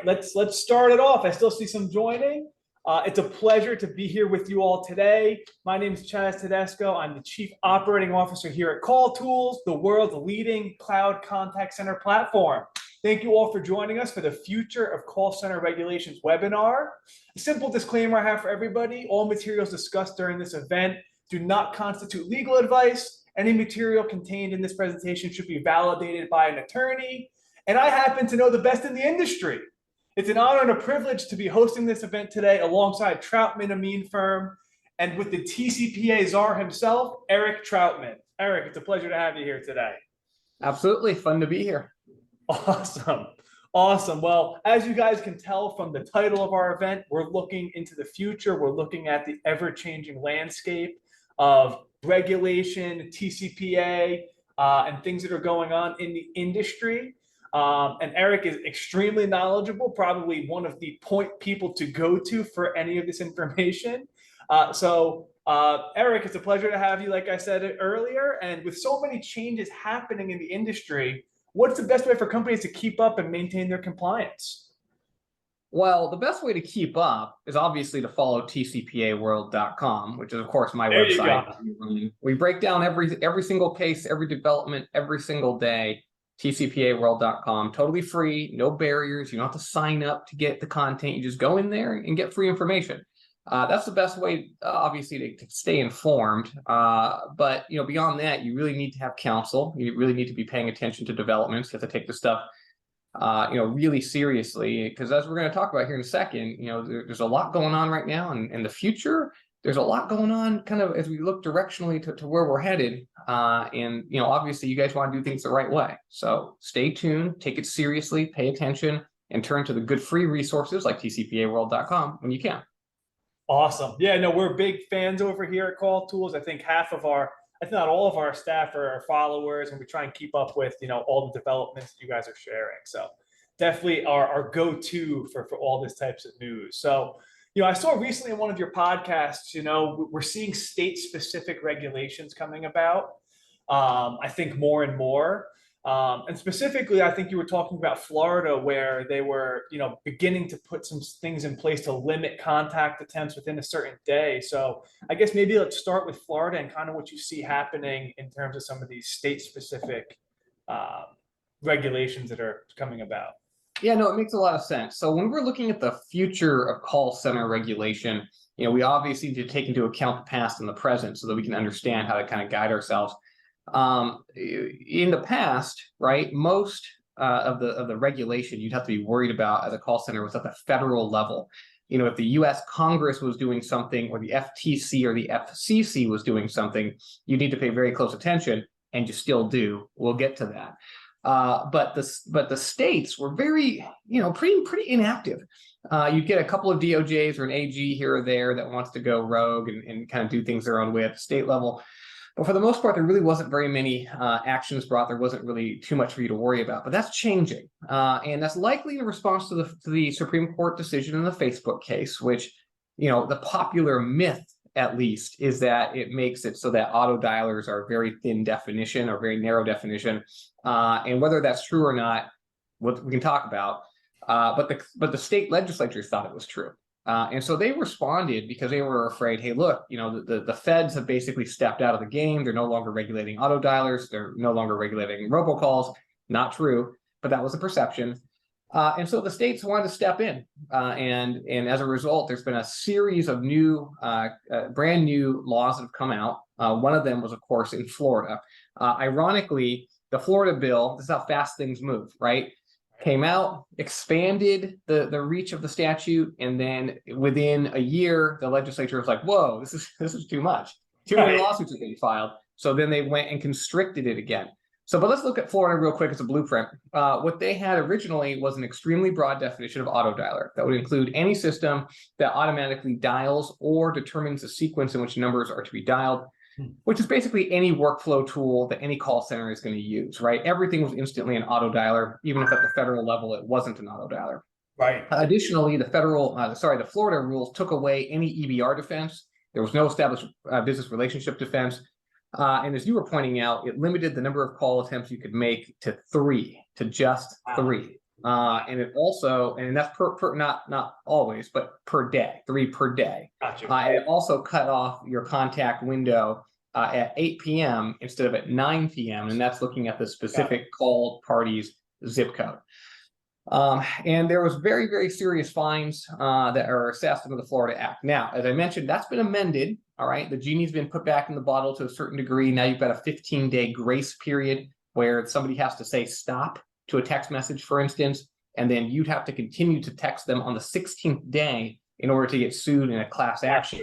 Let's start it off. I still see some joining. It's a pleasure to be here with you all today. My name is Chaz Tedesco. I'm the Chief Operating Officer here at CallTools, the world's leading cloud contact center platform. Thank you all for joining us for the Future of Call Center Regulations webinar. A simple disclaimer I have for everybody: all materials discussed during this event do not constitute legal advice. Any material contained in this presentation should be validated by an attorney. And I happen to know the best in the industry. It's an honor and a privilege to be hosting this event today alongside Troutman Amin firm and with the TCPA czar himself, Eric Troutman. Eric, it's a pleasure to have you here today. Absolutely. Fun to be here. Awesome. Awesome. Well, as you guys can tell from the title of our event, we're looking into the future. We're looking at the ever-changing landscape of regulation, TCPA, and things that are going on in the industry. And Eric is extremely knowledgeable, probably one of the point people to go to for any of this information. Eric, it's a pleasure to have you, like I said earlier. And with so many changes happening in the industry, what's the best way for companies to keep up and maintain their compliance? Well, the best way to keep up is obviously to follow TCPAWorld.com, which is, of course, my website. We break down every single case, every development, every single day. TCPAWorld.com, totally free, no barriers. You don't have to sign up to get the content. You just go in there and get free information. That's the best way, obviously, to stay informed. But beyond that, you really need to have counsel. You really need to be paying attention to developments. You have to take this stuff, really seriously, because as we're going to talk about here in a second, there's a lot going on right now, and in the future, there's a lot going on kind of as we look directionally to where we're headed. Obviously you guys want to do things the right way. So stay tuned, take it seriously, pay attention, and turn to the good free resources like TCPAWorld.com when you can. Awesome. Yeah, no, we're big fans over here at CallTools. I think not all of our staff are followers, and we try and keep up with, all the developments that you guys are sharing. So definitely our go-to for all this types of news. So, I saw recently in one of your podcasts, we're seeing state-specific regulations coming about. I think more and more. And specifically, I think you were talking about Florida, where they were, beginning to put some things in place to limit contact attempts within a certain day. So I guess maybe let's start with Florida and kind of what you see happening in terms of some of these state-specific regulations that are coming about. Yeah, no, it makes a lot of sense. So when we're looking at the future of call center regulation, we obviously need to take into account the past and the present so that we can understand how to kind of guide ourselves. In the past, right, most of the regulation you'd have to be worried about as a call center was at the federal level. If the U.S. Congress was doing something, or the FTC or the FCC was doing something, you need to pay very close attention, and you still do. We'll get to that. But the states were very, pretty inactive. You'd get a couple of DOJs or an AG here or there that wants to go rogue and kind of do things their own way at the state level. But for the most part, there really wasn't very many actions brought. There wasn't really too much for you to worry about. But that's changing. And that's likely in response to the Supreme Court decision in the Facebook case, which, the popular myth, at least, is that it makes it so that auto dialers are a very thin definition or very narrow definition. And whether that's true or not, what we can talk about. But the state legislatures thought it was true. And so they responded because they were afraid, hey, look, the feds have basically stepped out of the game. They're no longer regulating auto dialers. They're no longer regulating robocalls. Not true, but that was a perception. And so the states wanted to step in. And as a result, there's been a series of brand new laws that have come out. One of them was, of course, in Florida. Ironically, the Florida bill, this is how fast things move, right? Came out, expanded the reach of the statute, and then within a year, the legislature was like, "Whoa, this is too much. Too many lawsuits are being filed." So then they went and constricted it again. But let's look at Florida real quick as a blueprint. What they had originally was an extremely broad definition of auto dialer that would include any system that automatically dials or determines the sequence in which numbers are to be dialed, which is basically any workflow tool that any call center is going to use, right? Everything was instantly an auto dialer, even if at the federal level it wasn't an auto dialer. Right. Additionally, the Florida rules took away any EBR defense. There was no established business relationship defense. And as you were pointing out, it limited the number of call attempts you could make to 3, to just 3. And it also, and that's per not always, but per day, 3 per day. Gotcha. It also cut off your contact window at 8 p.m. instead of at 9 p.m. And that's looking at the specific called party's zip code. And there was very, very serious fines that are assessed under the Florida Act. Now, as I mentioned, that's been amended. All right, the genie's been put back in the bottle to a certain degree. Now you've got a 15-day grace period where somebody has to say stop to a text message, for instance, and then you'd have to continue to text them on the 16th day in order to get sued in a class action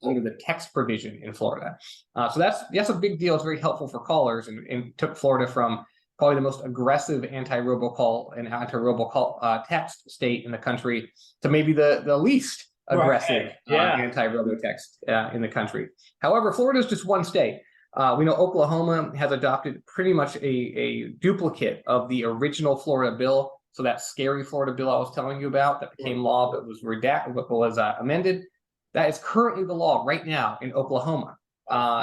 under the text provision in Florida. So that's a big deal. It's very helpful for callers, and took Florida from probably the most aggressive anti-robocall and anti-robocall text state in the country to maybe the least aggressive anti-robotext in the country. However, Florida is just one state. We know Oklahoma has adopted pretty much a duplicate of the original Florida bill. So that scary Florida bill I was telling you about that became law but was redacted, but was amended, that is currently the law right now in Oklahoma.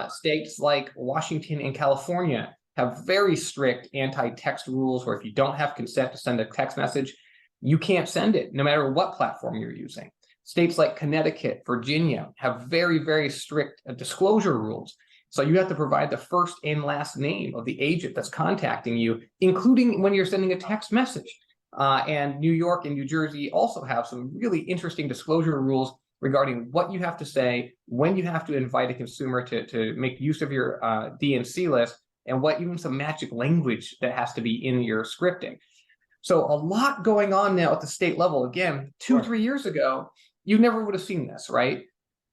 States like Washington and California have very strict anti-text rules where if you don't have consent to send a text message, you can't send it no matter what platform you're using. States like Connecticut, Virginia have very, very strict disclosure rules. So you have to provide the first and last name of the agent that's contacting you, including when you're sending a text message. And New York and New Jersey also have some really interesting disclosure rules regarding what you have to say, when you have to invite a consumer to make use of your DNC list, and what even some magic language that has to be in your scripting. So a lot going on now at the state level. Again, 2-3 years ago, you never would have seen this, right?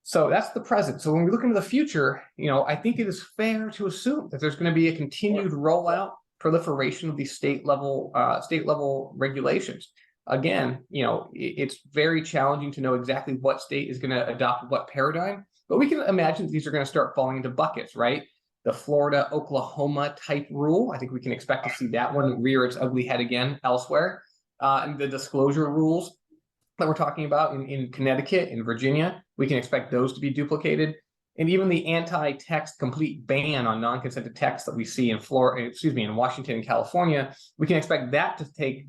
So that's the present. So when we look into the future, I think it is fair to assume that there's going to be a continued rollout, proliferation of these state level regulations. Again, it's very challenging to know exactly what state is going to adopt what paradigm, but we can imagine these are going to start falling into buckets, right? The Florida, Oklahoma type rule, I think we can expect to see that one rear its ugly head again elsewhere. And the disclosure rules that we're talking about in Connecticut and Virginia, we can expect those to be duplicated. And even the anti-text complete ban on non-consented text that we see in in Washington and California, we can expect that to take,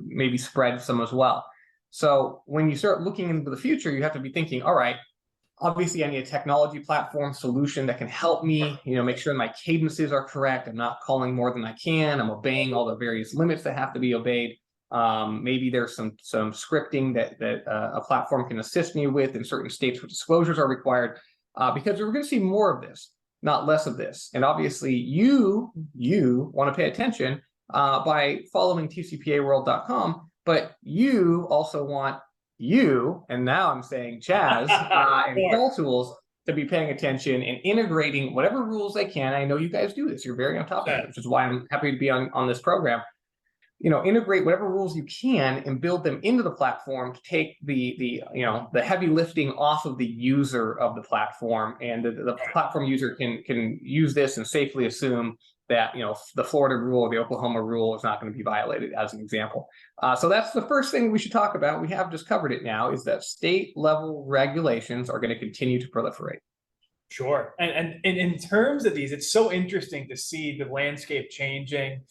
maybe spread some as well. So when you start looking into the future, you have to be thinking, all right, obviously I need a technology platform solution that can help me, make sure my cadences are correct. I'm not calling more than I can. I'm obeying all the various limits that have to be obeyed. Maybe there's some scripting that a platform can assist me with in certain states where disclosures are required, because we're going to see more of this, not less of this. And obviously you want to pay attention by following TCPAWorld.com, but you also want and now I'm saying Chaz and CallTools to be paying attention and integrating whatever rules they can. I know you guys do this. You're very on top of it, which is why I'm happy to be on this program. Integrate whatever rules you can and build them into the platform to take the heavy lifting off of the user of the platform, and the platform user can use this and safely assume that the Florida rule or the Oklahoma rule is not going to be violated, as an example. So that's the first thing we should talk about. We have just covered it now, is that state level regulations are going to continue to proliferate. Sure. And in terms of these, it's so interesting to see the landscape changing.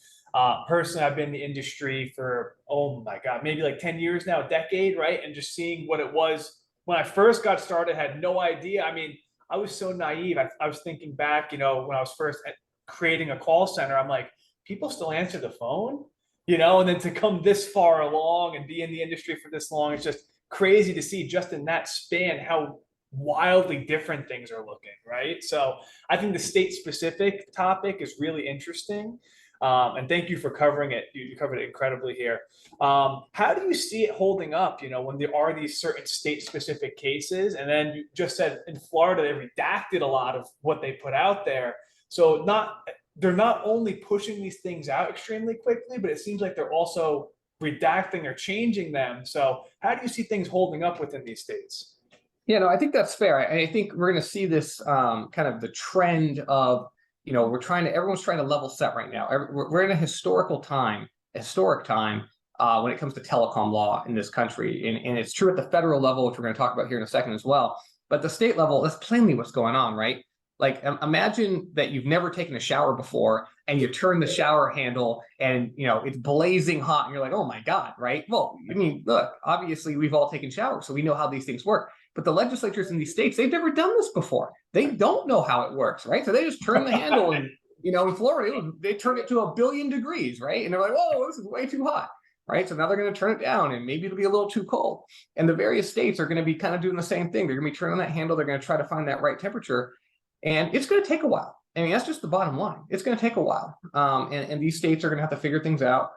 Personally, I've been in the industry for, oh my God, maybe like 10 years now, a decade, right? And just seeing what it was when I first got started, had no idea. I mean, I was so naive. I was thinking back, when I was first creating a call center, I'm like, people still answer the phone, and then to come this far along and be in the industry for this long, it's just crazy to see just in that span how wildly different things are looking, right? So I think the state specific topic is really interesting. And thank you for covering it. You covered it incredibly here. How do you see it holding up, when there are these certain state specific cases? And then you just said in Florida, they redacted a lot of what they put out there. So they're not only pushing these things out extremely quickly, but it seems like they're also redacting or changing them. So how do you see things holding up within these states? Yeah, no, I think that's fair. I think we're going to see this kind of the trend of, everyone's trying to level set right now. We're in a historic time when it comes to telecom law in this country. And it's true at the federal level, which we're going to talk about here in a second as well. But the state level, that's plainly what's going on, right? Like imagine that you've never taken a shower before and you turn the shower handle and it's blazing hot and you're like, oh my God, right? Well, I mean, look, obviously we've all taken showers, so we know how these things work. But the legislatures in these states, they've never done this before. They don't know how it works, right? So they just turn the handle and in Florida, they turn it to 1 billion degrees, right? And they're like, whoa, this is way too hot. Right. So now they're going to turn it down and maybe it'll be a little too cold. And the various states are going to be kind of doing the same thing. They're going to be turning that handle. They're going to try to find that right temperature. And it's going to take a while. I mean, that's just the bottom line. It's going to take a while. And these states are going to have to figure things out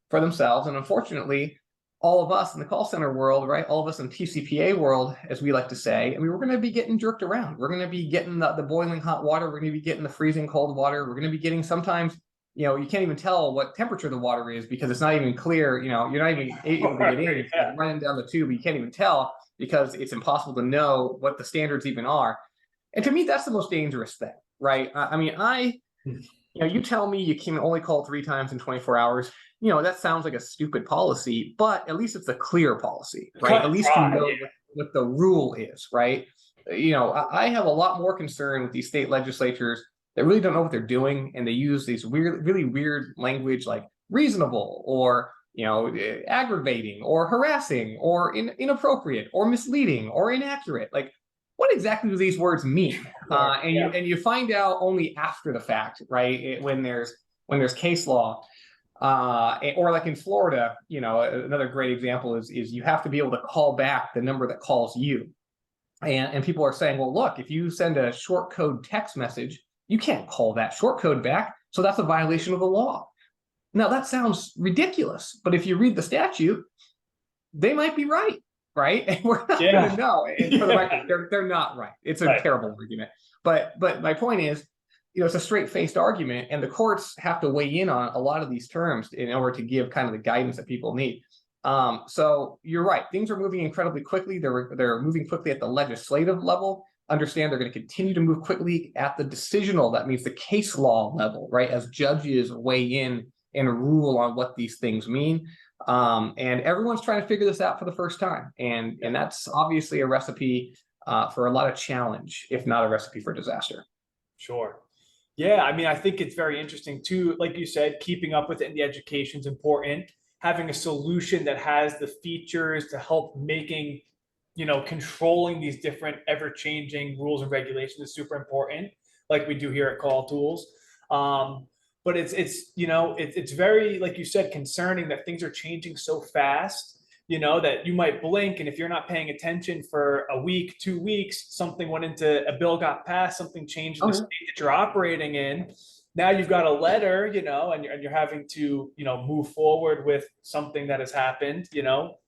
for themselves. And unfortunately, all of us in the call center world, right? All of us in TCPA world, as we like to say, I mean, we're going to be getting jerked around. We're going to be getting the boiling hot water. We're going to be getting the freezing cold water. We're going to be getting sometimes, you can't even tell what temperature the water is because it's not even clear. You're not even able to get in. It's running down the tube. You can't even tell because it's impossible to know what the standards even are. And to me, that's the most dangerous thing, right? I mean, you tell me you can only call 3 times in 24 hours. That sounds like a stupid policy, but at least it's a clear policy, right? At least you know what the rule is, right? I have a lot more concern with these state legislatures that really don't know what they're doing, and they use these really weird language like reasonable or aggravating or harassing or inappropriate or misleading or inaccurate. Like, what exactly do these words mean? And you find out only after the fact, right? When there's case law, or like in Florida, another great example is you have to be able to call back the number that calls you, and people are saying, well, look, if you send a short code text message, you can't call that short code back, so that's a violation of the law. Now that sounds ridiculous, but if you read the statute, they might be right. Right? And we're not going to know. And for the record, they're not right. It's a terrible argument. But my point is, it's a straight-faced argument, and the courts have to weigh in on a lot of these terms in order to give kind of the guidance that people need. So you're right. Things are moving incredibly quickly. They're moving quickly at the legislative level. Understand they're going to continue to move quickly at the decisional, that means the case law level, right? As judges weigh in and rule on what these things mean. And everyone's trying to figure this out for the first time. And that's obviously a recipe for a lot of challenge, if not a recipe for disaster. Sure. Yeah, I mean, I think it's very interesting too. Like you said, keeping up with it in the education is important. Having a solution that has the features to help making, controlling these different ever-changing rules and regulations is super important, like we do here at CallTools. But it's very, like you said, concerning that things are changing so fast, that you might blink, and if you're not paying attention for a week, 2 weeks, something went into a bill, got passed, something changed in the state that you're operating in. Now you've got a letter, and you're having to, move forward with something that has happened,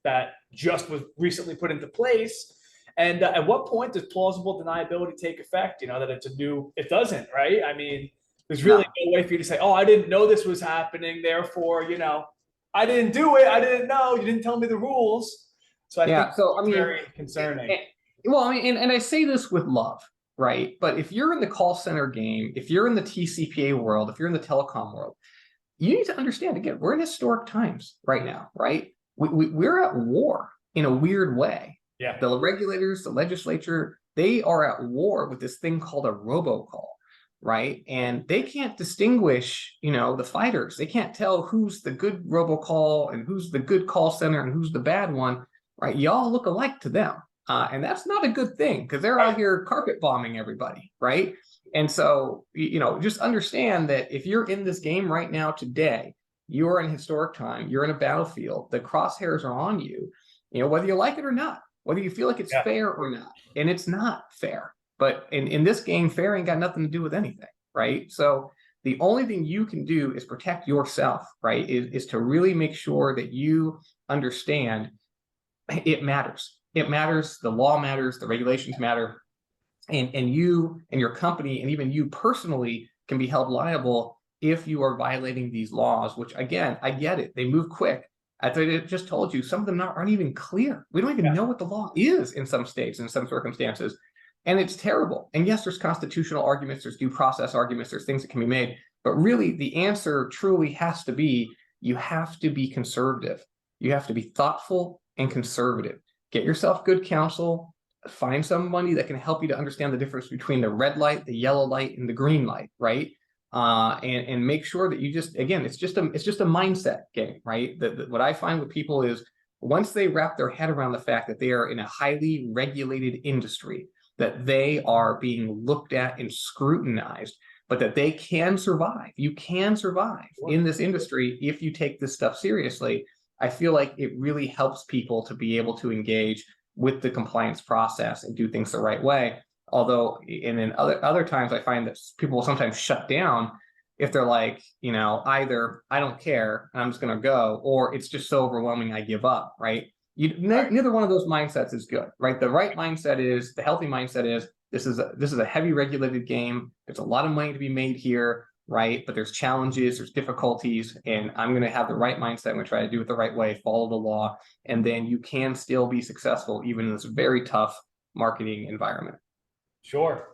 that just was recently put into place. And at what point does plausible deniability take effect? That it doesn't, right? I mean, there's really no way for you to say, oh, I didn't know this was happening, therefore, I didn't do it. I didn't know. You didn't tell me the rules. So I think it's very concerning. And I say this with love, right? But if you're in the call center game, if you're in the TCPA world, if you're in the telecom world, you need to understand, again, we're in historic times right now, right? We're at war in a weird way. Yeah. The regulators, the legislature, they are at war with this thing called a robocall. Right. And they can't distinguish, the fighters. They can't tell who's the good robocall and who's the good call center and who's the bad one. Right. Y'all look alike to them. And that's not a good thing because they're out here carpet bombing everybody. Right. And so, just understand that if you're in this game right now today, you're in historic time, you're in a battlefield, the crosshairs are on you, whether you like it or not, whether you feel like it's fair or not. And it's not fair. But in this game, fair ain't got nothing to do with anything, right? So the only thing you can do is protect yourself, right? Is to really make sure that you understand it matters. It matters. The law matters. The regulations matter. And you and your company and even you personally can be held liable if you are violating these laws, which, again, I get it. They move quick. As I just told you, some of them aren't even clear. We don't even know what the law is in some states, in some circumstances. And it's terrible. And yes, there's constitutional arguments, there's due process arguments, there's things that can be made. But really, the answer truly has to be, you have to be conservative. You have to be thoughtful and conservative. Get yourself good counsel, find somebody that can help you to understand the difference between the red light, the yellow light, and the green light, right? And make sure that you just, again, it's just a mindset game, right? What I find with people is once they wrap their head around the fact that they are in a highly regulated industry, that they are being looked at and scrutinized, but that they can survive. You can survive in this industry if you take this stuff seriously. I feel like it really helps people to be able to engage with the compliance process and do things the right way. Although, and then other times I find that people will sometimes shut down if they're like, either I don't care and I'm just going to go, or it's just so overwhelming I give up, right? Neither one of those mindsets is good, right? The right mindset is, the healthy mindset is, this is a heavy regulated game. There's a lot of money to be made here, right? But there's challenges, there's difficulties, and I'm going to have the right mindset. I'm going to try to do it the right way, follow the law, and then you can still be successful even in this very tough marketing environment. Sure.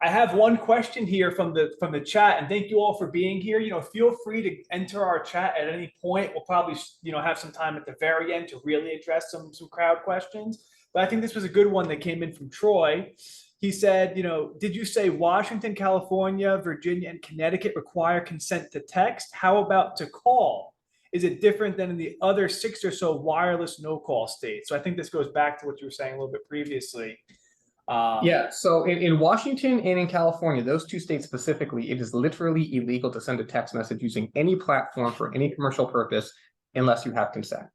I have one question here from the chat, and thank you all for being here. Feel free to enter our chat at any point. We'll probably have some time at the very end to really address some crowd questions. But I think this was a good one that came in from Troy. He said, did you say Washington, California, Virginia, and Connecticut require consent to text? How about to call? Is it different than in the other 6 or so wireless no-call states? So I think this goes back to what you were saying a little bit previously. Yeah, so in Washington and in California, those 2 states specifically, it is literally illegal to send a text message using any platform for any commercial purpose unless you have consent.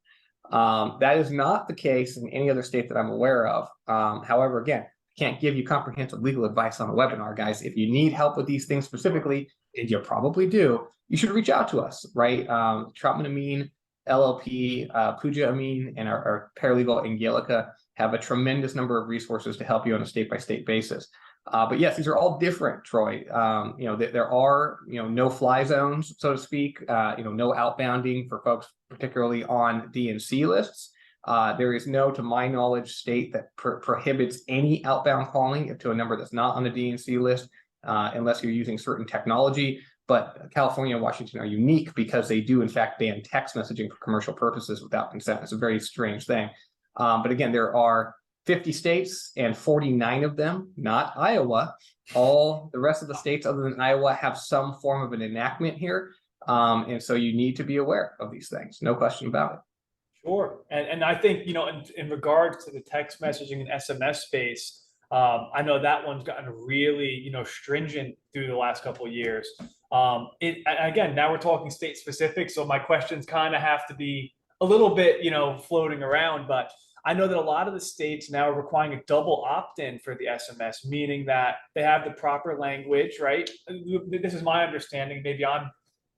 That is not the case in any other state that I'm aware of. However, again, can't give you comprehensive legal advice on a webinar, guys. If you need help with these things specifically, and you probably do, you should reach out to us, right? Troutman Amin LLP, Pooja Amin, and our paralegal Angelica have a tremendous number of resources to help you on a state-by-state basis. But yes, these are all different, Troy. There are no-fly zones, so to speak. No outbounding for folks, particularly on D&C lists. There is no, to my knowledge, state that prohibits any outbound calling to a number that's not on the D&C list, unless you're using certain technology. But California and Washington are unique because they do, in fact, ban text messaging for commercial purposes without consent. It's a very strange thing. But again, there are 50 states and 49 of them, not Iowa. All the rest of the states other than Iowa have some form of an enactment here. And so you need to be aware of these things. No question about it. Sure. And I think, in regards to the text messaging and SMS space, I know that one's gotten really, stringent through the last couple of years. Again, now we're talking state specific. So my questions kind of have to be a little bit, floating around, but I know that a lot of the states now are requiring a double opt-in for the SMS, meaning that they have the proper language, right? This is my understanding. Maybe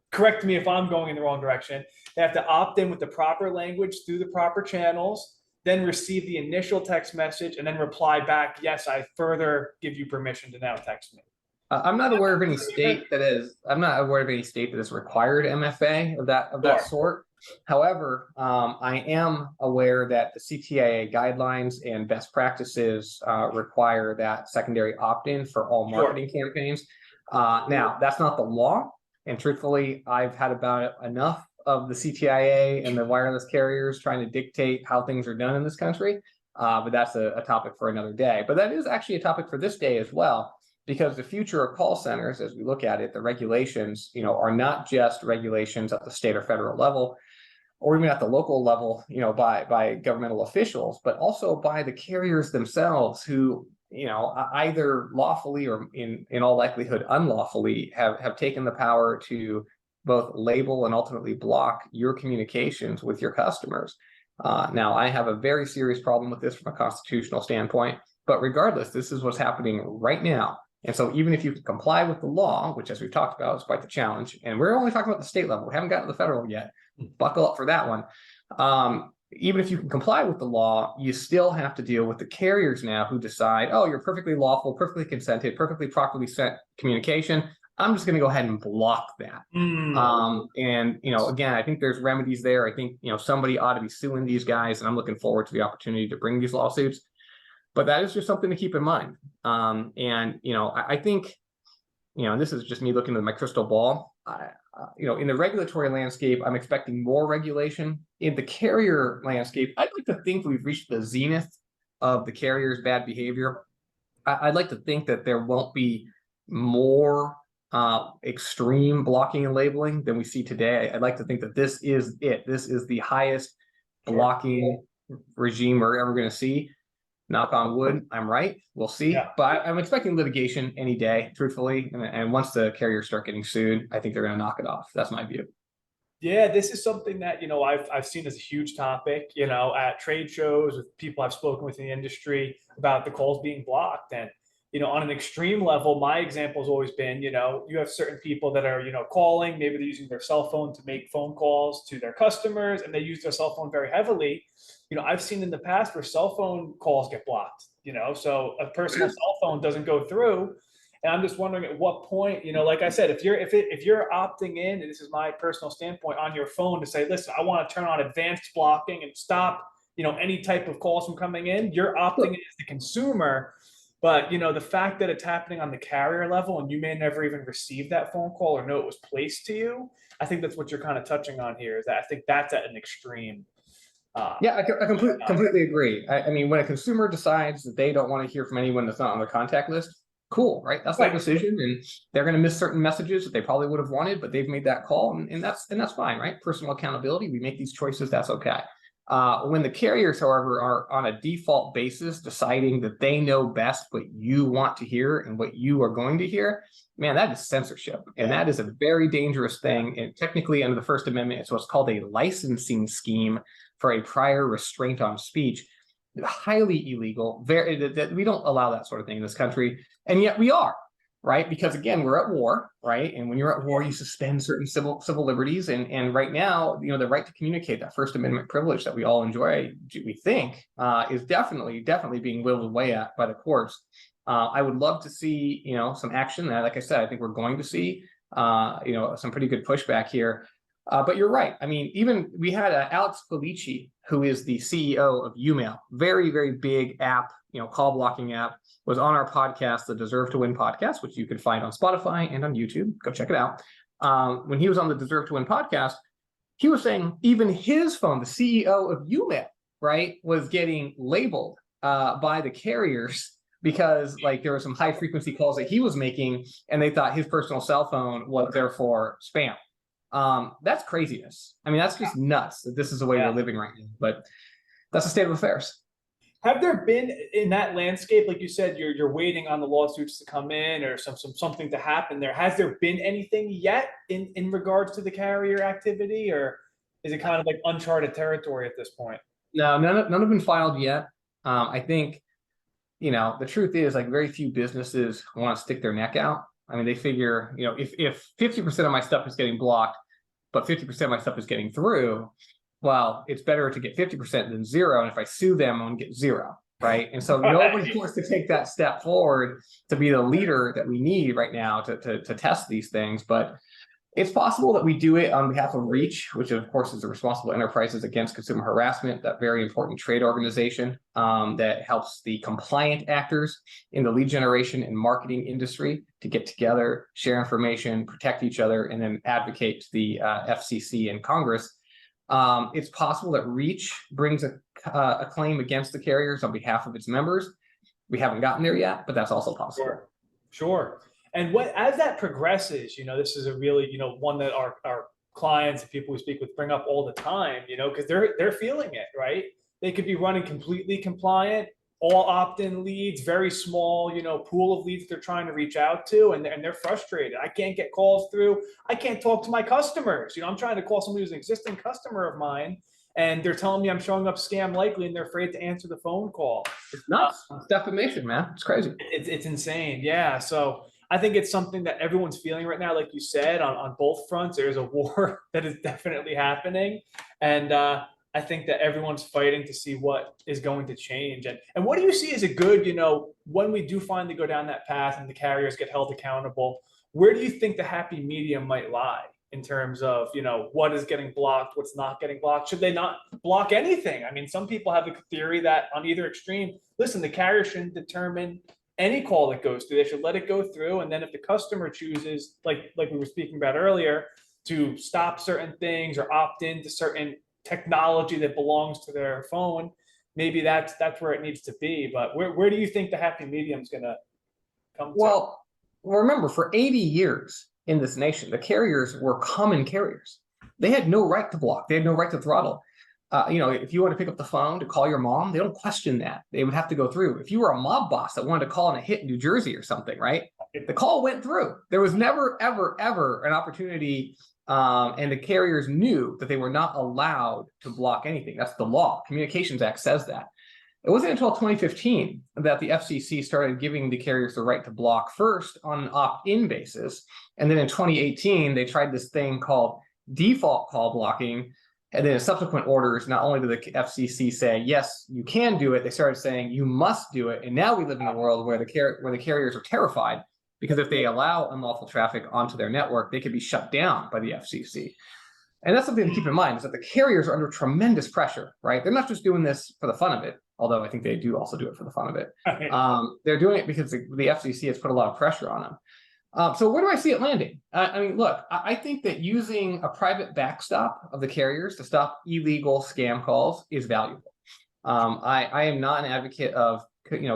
correct me if I'm going in the wrong direction. They have to opt in with the proper language through the proper channels, then receive the initial text message, and then reply back, yes, I further give you permission to now text me. I'm not aware of any state that is. I'm not aware of any state that has required MFA of that sort. However, I am aware that the CTIA guidelines and best practices require that secondary opt-in for all marketing campaigns. Now, that's not the law. And truthfully, I've had about enough of the CTIA and the wireless carriers trying to dictate how things are done in this country. But that's a topic for another day. But that is actually a topic for this day as well, because the future of call centers, as we look at it, the regulations, are not just regulations at the state or federal level, or even at the local level, by governmental officials, but also by the carriers themselves who, either lawfully or in all likelihood unlawfully have taken the power to both label and ultimately block your communications with your customers. Now, I have a very serious problem with this from a constitutional standpoint, but regardless, this is what's happening right now. And so even if you can comply with the law, which as we've talked about is quite the challenge, and we're only talking about the state level, we haven't gotten to the federal yet, buckle up for that one. Even if you can comply with the law, you still have to deal with the carriers now who decide, oh, you're perfectly lawful, perfectly consented, perfectly properly sent communication. I'm just going to go ahead and block that. And, again, I think there's remedies there. I think, somebody ought to be suing these guys, and I'm looking forward to the opportunity to bring these lawsuits. But that is just something to keep in mind. I think, and this is just me looking at my crystal ball. In the regulatory landscape, I'm expecting more regulation. In the carrier landscape, I'd like to think we've reached the zenith of the carrier's bad behavior, I'd like to think that there won't be more extreme blocking and labeling than we see today. I'd like to think that this is it. This is the highest blocking regime we're ever going to see. Knock on wood, I'm right. We'll see. Yeah. But I'm expecting litigation any day, truthfully. And once the carriers start getting sued, I think they're going to knock it off. That's my view. Yeah, this is something that, I've seen as a huge topic, at trade shows with people I've spoken with in the industry about the calls being blocked. And, on an extreme level, my example has always been, you have certain people that are, calling, maybe they're using their cell phone to make phone calls to their customers, and they use their cell phone very heavily. I've seen in the past where cell phone calls get blocked, so a personal cell phone doesn't go through. And I'm just wondering at what point, like I said, if you're opting in, and this is my personal standpoint, on your phone to say, listen, I want to turn on advanced blocking and stop, any type of calls from coming in, you're opting in as the consumer. But, the fact that it's happening on the carrier level and you may never even receive that phone call or know it was placed to you, I think that's what you're kind of touching on here, is that I think that's at an extreme. Yeah, I completely agree. I mean, when a consumer decides that they don't want to hear from anyone that's not on their contact list, cool, right? That's their decision, and they're going to miss certain messages that they probably would have wanted, but they've made that call, and that's fine, right? Personal accountability. We make these choices. That's okay. When the carriers, however, are on a default basis deciding that they know best what you want to hear and what you are going to hear, man, that is censorship, and that is a very dangerous thing. And technically, under the First Amendment, it's what's called a licensing scheme for a prior restraint on speech. Highly illegal. We don't allow that sort of thing in this country, and yet we are, right? Because again, we're at war, right? And when you're at war, you suspend certain civil liberties, and right now, the right to communicate, that First Amendment privilege that we all enjoy, we think, is definitely being whittled away at by the courts. I would love to see, some action. Like I said, I think we're going to see, some pretty good pushback here. But you're right. I mean, even we had Alex Felici, who is the CEO of Umail, very, very big app, call blocking app, was on our podcast, the Deserve to Win podcast, which you can find on Spotify and on YouTube. Go check it out. When he was on the Deserve to Win podcast, he was saying even his phone, the CEO of Umail, right, was getting labeled by the carriers because there were some high frequency calls that he was making, and they thought his personal cell phone was therefore spam. That's craziness. I mean, that's just nuts that this is the way we're living right now, but that's the state of affairs. Have there been, in that landscape, like you said, you're waiting on the lawsuits to come in or something to happen there? Has there been anything yet in regards to the carrier activity, or is it kind of like uncharted territory at this point? No, none have been filed yet. I think, the truth is, very few businesses want to stick their neck out. I mean, they figure, if 50% of my stuff is getting blocked, but 50% of my stuff is getting through, well, it's better to get 50% than zero. And if I sue them, I'm going to get zero, right? And so nobody wants to take that step forward to be the leader that we need right now to test these things. But it's possible that we do it on behalf of REACH, which of course is the Responsible Enterprises Against Consumer Harassment, that very important trade organization that helps the compliant actors in the lead generation and marketing industry to get together, share information, protect each other, and then advocate to the FCC and Congress. It's possible that REACH brings a claim against the carriers on behalf of its members. We haven't gotten there yet, but that's also possible. Sure. And as that progresses, this is a really, one that our clients and people we speak with bring up all the time, because they're feeling it, right? They could be running completely compliant, all opt-in leads, very small, pool of leads they're trying to reach out to, and they're frustrated. I can't get calls through. I can't talk to my customers. I'm trying to call somebody who's an existing customer of mine, and they're telling me I'm showing up scam likely, and they're afraid to answer the phone call. It's nuts. It's defamation, man. It's crazy. It's insane. Yeah. So I think it's something that everyone's feeling right now. Like you said, on both fronts, there's a war that is definitely happening. And I think that everyone's fighting to see what is going to change. And what do you see as a good, when we do finally go down that path and the carriers get held accountable, where do you think the happy medium might lie in terms of, what is getting blocked, what's not getting blocked? Should they not block anything? I mean, some people have a theory that on either extreme, listen, the carrier shouldn't determine any call that goes through. They should let it go through. And then if the customer chooses, like we were speaking about earlier, to stop certain things or opt into certain technology that belongs to their phone, maybe that's where it needs to be. But where do you think the happy medium is going to come to? Well, remember, for 80 years in this nation, the carriers were common carriers. They had no right to block. They had no right to throttle. If you want to pick up the phone to call your mom, they don't question that. They would have to go through. If you were a mob boss that wanted to call in a hit in New Jersey or something, right? The call went through. There was never, ever, ever an opportunity, and the carriers knew that they were not allowed to block anything. That's the law. Communications Act says that. It wasn't until 2015 that the FCC started giving the carriers the right to block, first on an opt-in basis. And then in 2018, they tried this thing called default call blocking. And then in subsequent orders, not only did the FCC say, yes, you can do it, they started saying you must do it. And now we live in a world where the carriers are terrified, because if they allow unlawful traffic onto their network, they could be shut down by the FCC. And that's something to keep in mind, is that the carriers are under tremendous pressure, right? They're not just doing this for the fun of it, although I think they do also do it for the fun of it. They're doing it because the FCC has put a lot of pressure on them. So where do I see it landing? Look, I think that using a private backstop of the carriers to stop illegal scam calls is valuable. I am not an advocate of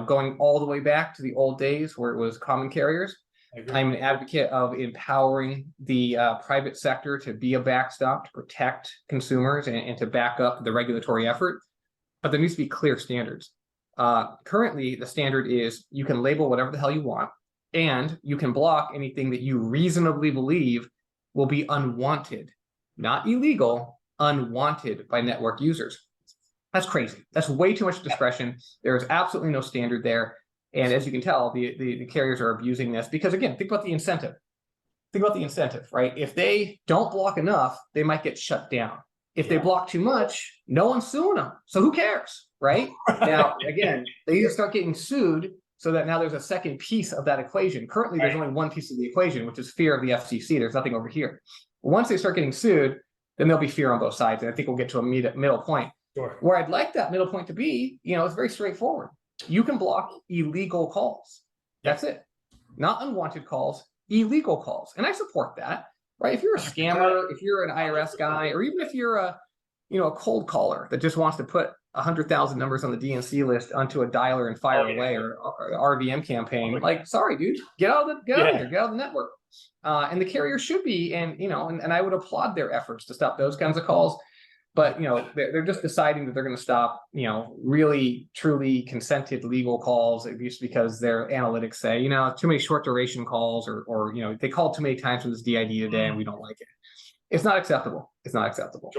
going all the way back to the old days where it was common carriers. I'm an advocate of empowering the private sector to be a backstop to protect consumers and to back up the regulatory effort. But there needs to be clear standards. Currently, the standard is you can label whatever the hell you want, and you can block anything that you reasonably believe will be unwanted, not illegal, unwanted by network users. That's crazy. That's way too much discretion. There is absolutely no standard there. And as you can tell, the carriers are abusing this because, again, think about the incentive. Think about the incentive, right? If they don't block enough, they might get shut down. If they block too much, no one's suing them. So who cares, right? Now, again, they either start getting sued so that now there's a second piece of that equation. Currently, there's only one piece of the equation, which is fear of the FCC. There's nothing over here. Once they start getting sued, then there'll be fear on both sides. And I think we'll get to a middle point. Sure. Where I'd like that middle point to be, it's very straightforward. You can block illegal calls. That's it. Not unwanted calls, illegal calls. And I support that, right? If you're a scammer, if you're an IRS guy, or even if you're a cold caller that just wants to put 100,000 numbers on the DNC list onto a dialer and fire away, or RVM campaign, like, sorry, dude, get out of the network. And the carrier should be, and I would applaud their efforts to stop those kinds of calls. But, they're just deciding that they're going to stop, really, truly consented legal calls just because their analytics say, too many short duration calls or they called too many times from this DID today and we don't like it. It's not acceptable. It's not acceptable.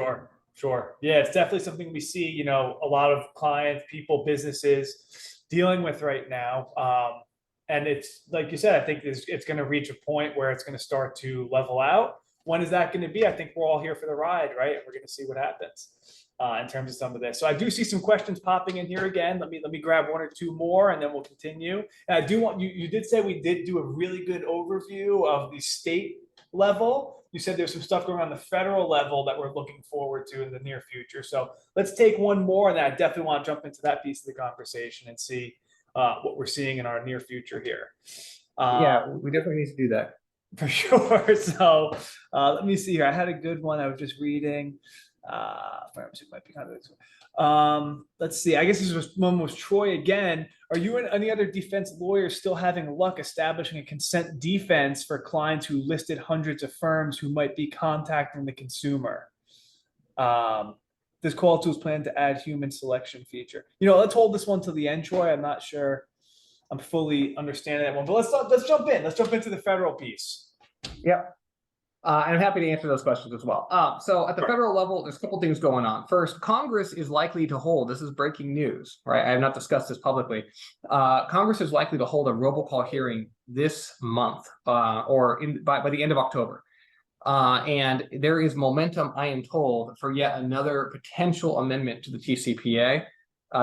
Sure. Yeah, it's definitely something we see, a lot of clients, people, businesses dealing with right now. And it's like you said, I think it's going to reach a point where it's going to start to level out. When is that going to be? I think we're all here for the ride, right? And we're going to see what happens in terms of some of this. So I do see some questions popping in here again. Let me grab one or two more, and then we'll continue. And I do want you did say we did do a really good overview of the state level. You said there's some stuff going on the federal level that we're looking forward to in the near future. So let's take one more, and I definitely want to jump into that piece of the conversation and see what we're seeing in our near future here. Yeah, we definitely need to do that. For sure. So let me see here. I had a good one I was just reading. Let's see. I guess this one was Troy again. Are you and any other defense lawyers still having luck establishing a consent defense for clients who listed hundreds of firms who might be contacting the consumer? Does CallTools plan to add human selection feature? Let's hold this one to the end, Troy. I'm not sure I'm fully understanding that one, but let's jump in. Let's jump into the federal piece. Yep. I'm happy to answer those questions as well. So at the federal level, there's a couple things going on. First, Congress is likely to hold, this is breaking news, right? I have not discussed this publicly. Congress is likely to hold a robocall hearing this month or by the end of October. And there is momentum, I am told, for yet another potential amendment to the TCPA.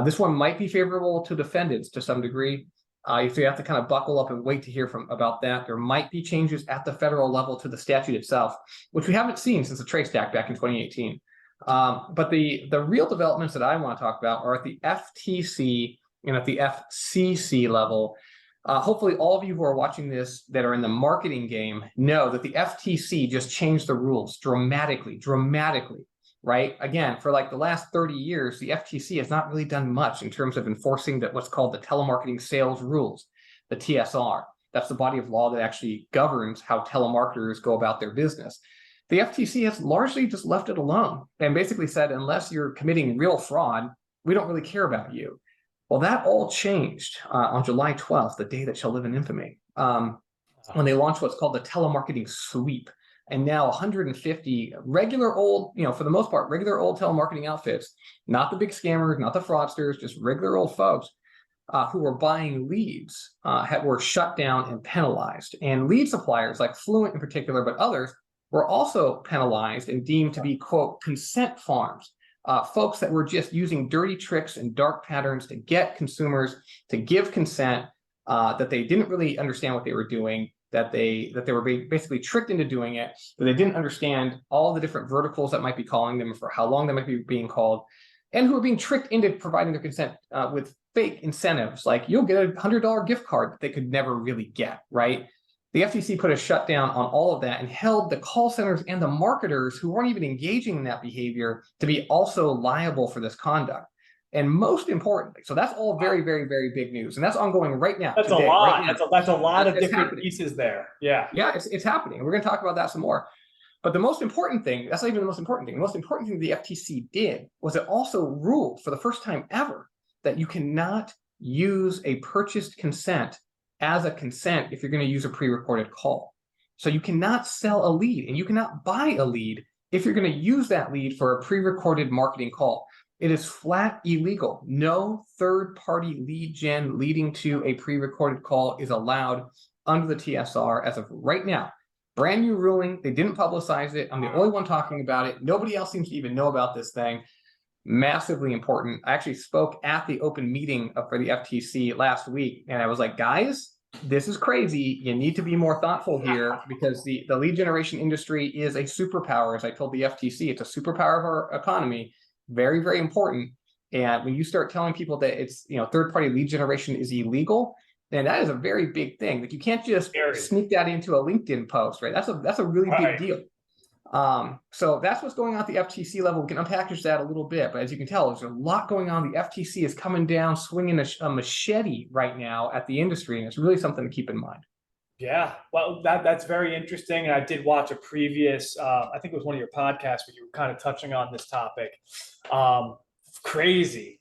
This one might be favorable to defendants to some degree. So you have to kind of buckle up and wait to hear about that. There might be changes at the federal level to the statute itself, which we haven't seen since the Trace Act back in 2018. But the real developments that I want to talk about are at the FTC and at the FCC level. Hopefully all of you who are watching this that are in the marketing game know that the FTC just changed the rules dramatically. right? Again, for like the last 30 years, the FTC has not really done much in terms of enforcing what's called the telemarketing sales rules, the TSR. That's the body of law that actually governs how telemarketers go about their business. The FTC has largely just left it alone and basically said, unless you're committing real fraud, we don't really care about you. Well, that all changed on July 12th, the day that shall live in infamy, when they launched what's called the telemarketing sweep. And now 150 regular old, for the most part, regular old telemarketing outfits, not the big scammers, not the fraudsters, just regular old folks who were buying leads were shut down and penalized. And lead suppliers like Fluent in particular, but others, were also penalized and deemed to be, quote, consent farms. Folks that were just using dirty tricks and dark patterns to get consumers to give consent that they didn't really understand what they were doing, that they were basically tricked into doing it, that they didn't understand all the different verticals that might be calling them, for how long they might be being called, and who were being tricked into providing their consent with fake incentives, like you'll get a $100 gift card that they could never really get, right? The FTC put a shutdown on all of that and held the call centers and the marketers who weren't even engaging in that behavior to be also liable for this conduct. And most importantly, so that's all very, very, very big news. And that's ongoing right now. That's today, a lot. right now. That's a lot of It's different happening. pieces there. Yeah. Yeah, it's happening. We're going to talk about that some more. But the most important thing, that's not even the most important thing. The most important thing the FTC did was it also ruled for the first time ever that you cannot use a purchased consent as a consent if you're going to use a pre-recorded call. So you cannot sell a lead and you cannot buy a lead if you're going to use that lead for a pre-recorded marketing call. It is flat illegal. No third-party lead gen leading to a pre-recorded call is allowed under the TSR as of right now. Brand new ruling. They didn't publicize it. I'm the only one talking about it. Nobody else seems to even know about this thing. Massively important. I actually spoke at the open meeting for the FTC last week, and I was like, guys, this is crazy. You need to be more thoughtful here, because the lead generation industry is a superpower. As I told the FTC, it's a superpower of our economy. Very, very important. And when you start telling people that it's, third-party lead generation is illegal, then that is a very big thing. Like, you can't just sneak that into a LinkedIn post, right? That's a really big deal. So that's what's going on at the FTC level. We can unpackage that a little bit, but as you can tell, there's a lot going on. The FTC is coming down, swinging a machete right now at the industry, and it's really something to keep in mind. Yeah, well, that's very interesting. And I did watch a previous, I think it was one of your podcasts where you were kind of touching on this topic. Crazy,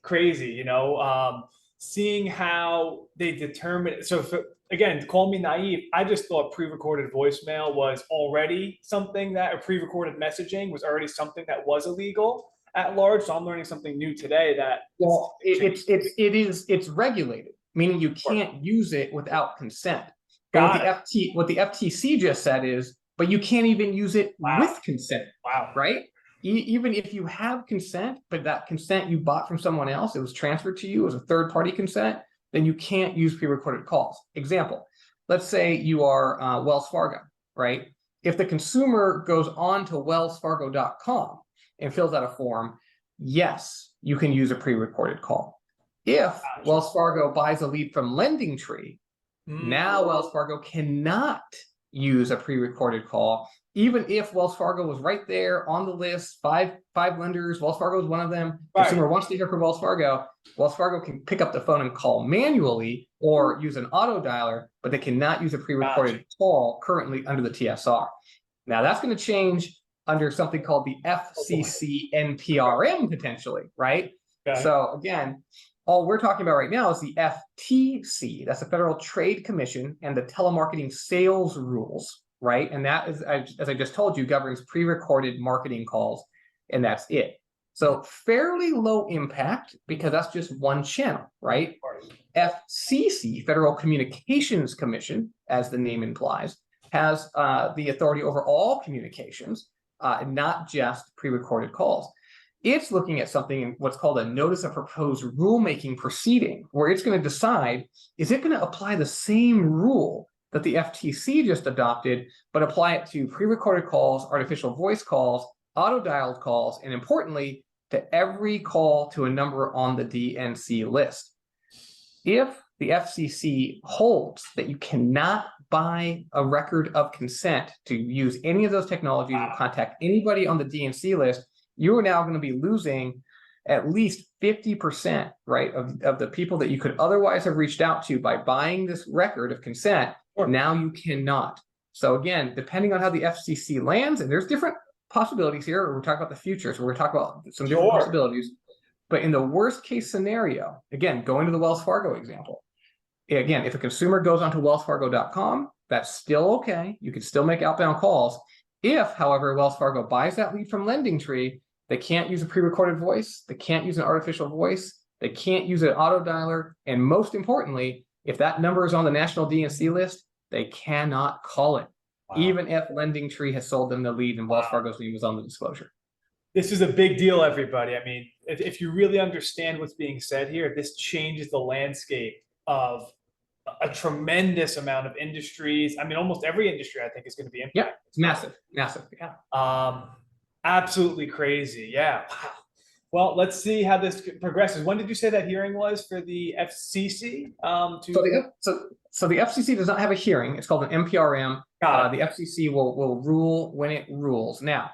seeing how they determine. So again, call me naive. I just thought pre-recorded voicemail was already something that, or pre-recorded messaging was already something that was illegal at large. So I'm learning something new today that. Well, it's regulated, meaning you can't use it without consent. But what the FTC just said is, but you can't even use it with consent. Wow. Right? Even if you have consent, but that consent you bought from someone else, it was transferred to you as a third-party consent, then you can't use pre-recorded calls. Example, let's say you are Wells Fargo, right? If the consumer goes on to wellsfargo.com and fills out a form, yes, you can use a pre-recorded call. If Wells Fargo buys a lead from LendingTree, now Wells Fargo cannot use a pre-recorded call, even if Wells Fargo was right there on the list, five lenders, Wells Fargo is one of them. Consumer wants to hear from Wells Fargo can pick up the phone and call manually or use an auto dialer, but they cannot use a pre-recorded call currently under the TSR. Now that's going to change under something called the FCC NPRM potentially, right? So again, all we're talking about right now is the FTC, that's the Federal Trade Commission, and the telemarketing sales rules, right? And that is, as I just told you, governs pre-recorded marketing calls, and that's it. So fairly low impact because that's just one channel, right? FCC, Federal Communications Commission, as the name implies, has the authority over all communications, not just pre-recorded calls. It's looking at something in what's called a notice of proposed rulemaking proceeding, where it's going to decide, is it going to apply the same rule that the FTC just adopted, but apply it to pre-recorded calls, artificial voice calls, auto-dialed calls, and importantly, to every call to a number on the DNC list. If the FCC holds that you cannot buy a record of consent to use any of those technologies or contact anybody on the DNC list, you are now going to be losing at least 50%, right, of the people that you could otherwise have reached out to by buying this record of consent. Sure. Now you cannot. So again, depending on how the FCC lands, and there's different possibilities here. We're talking about the future, so we're talking about some different possibilities. But in the worst case scenario, again, going to the Wells Fargo example, again, if a consumer goes onto wellsfargo.com, that's still okay. You can still make outbound calls. If, however, Wells Fargo buys that lead from LendingTree, they can't use a pre-recorded voice. They can't use an artificial voice. They can't use an auto dialer. And most importantly, if that number is on the national DNC list, they cannot call it, even if LendingTree has sold them the lead and Wells Fargo's name was on the disclosure. This is a big deal, everybody. I mean, if you really understand what's being said here, this changes the landscape of a tremendous amount of industries. I mean, almost every industry, I think, is going to be impacted. Yeah, it's massive, massive. Yeah. Absolutely crazy. Yeah. Wow. Well, let's see how this progresses. When did you say that hearing was for the FCC? So the FCC does not have a hearing. It's called an MPRM. The FCC will rule when it rules. Now,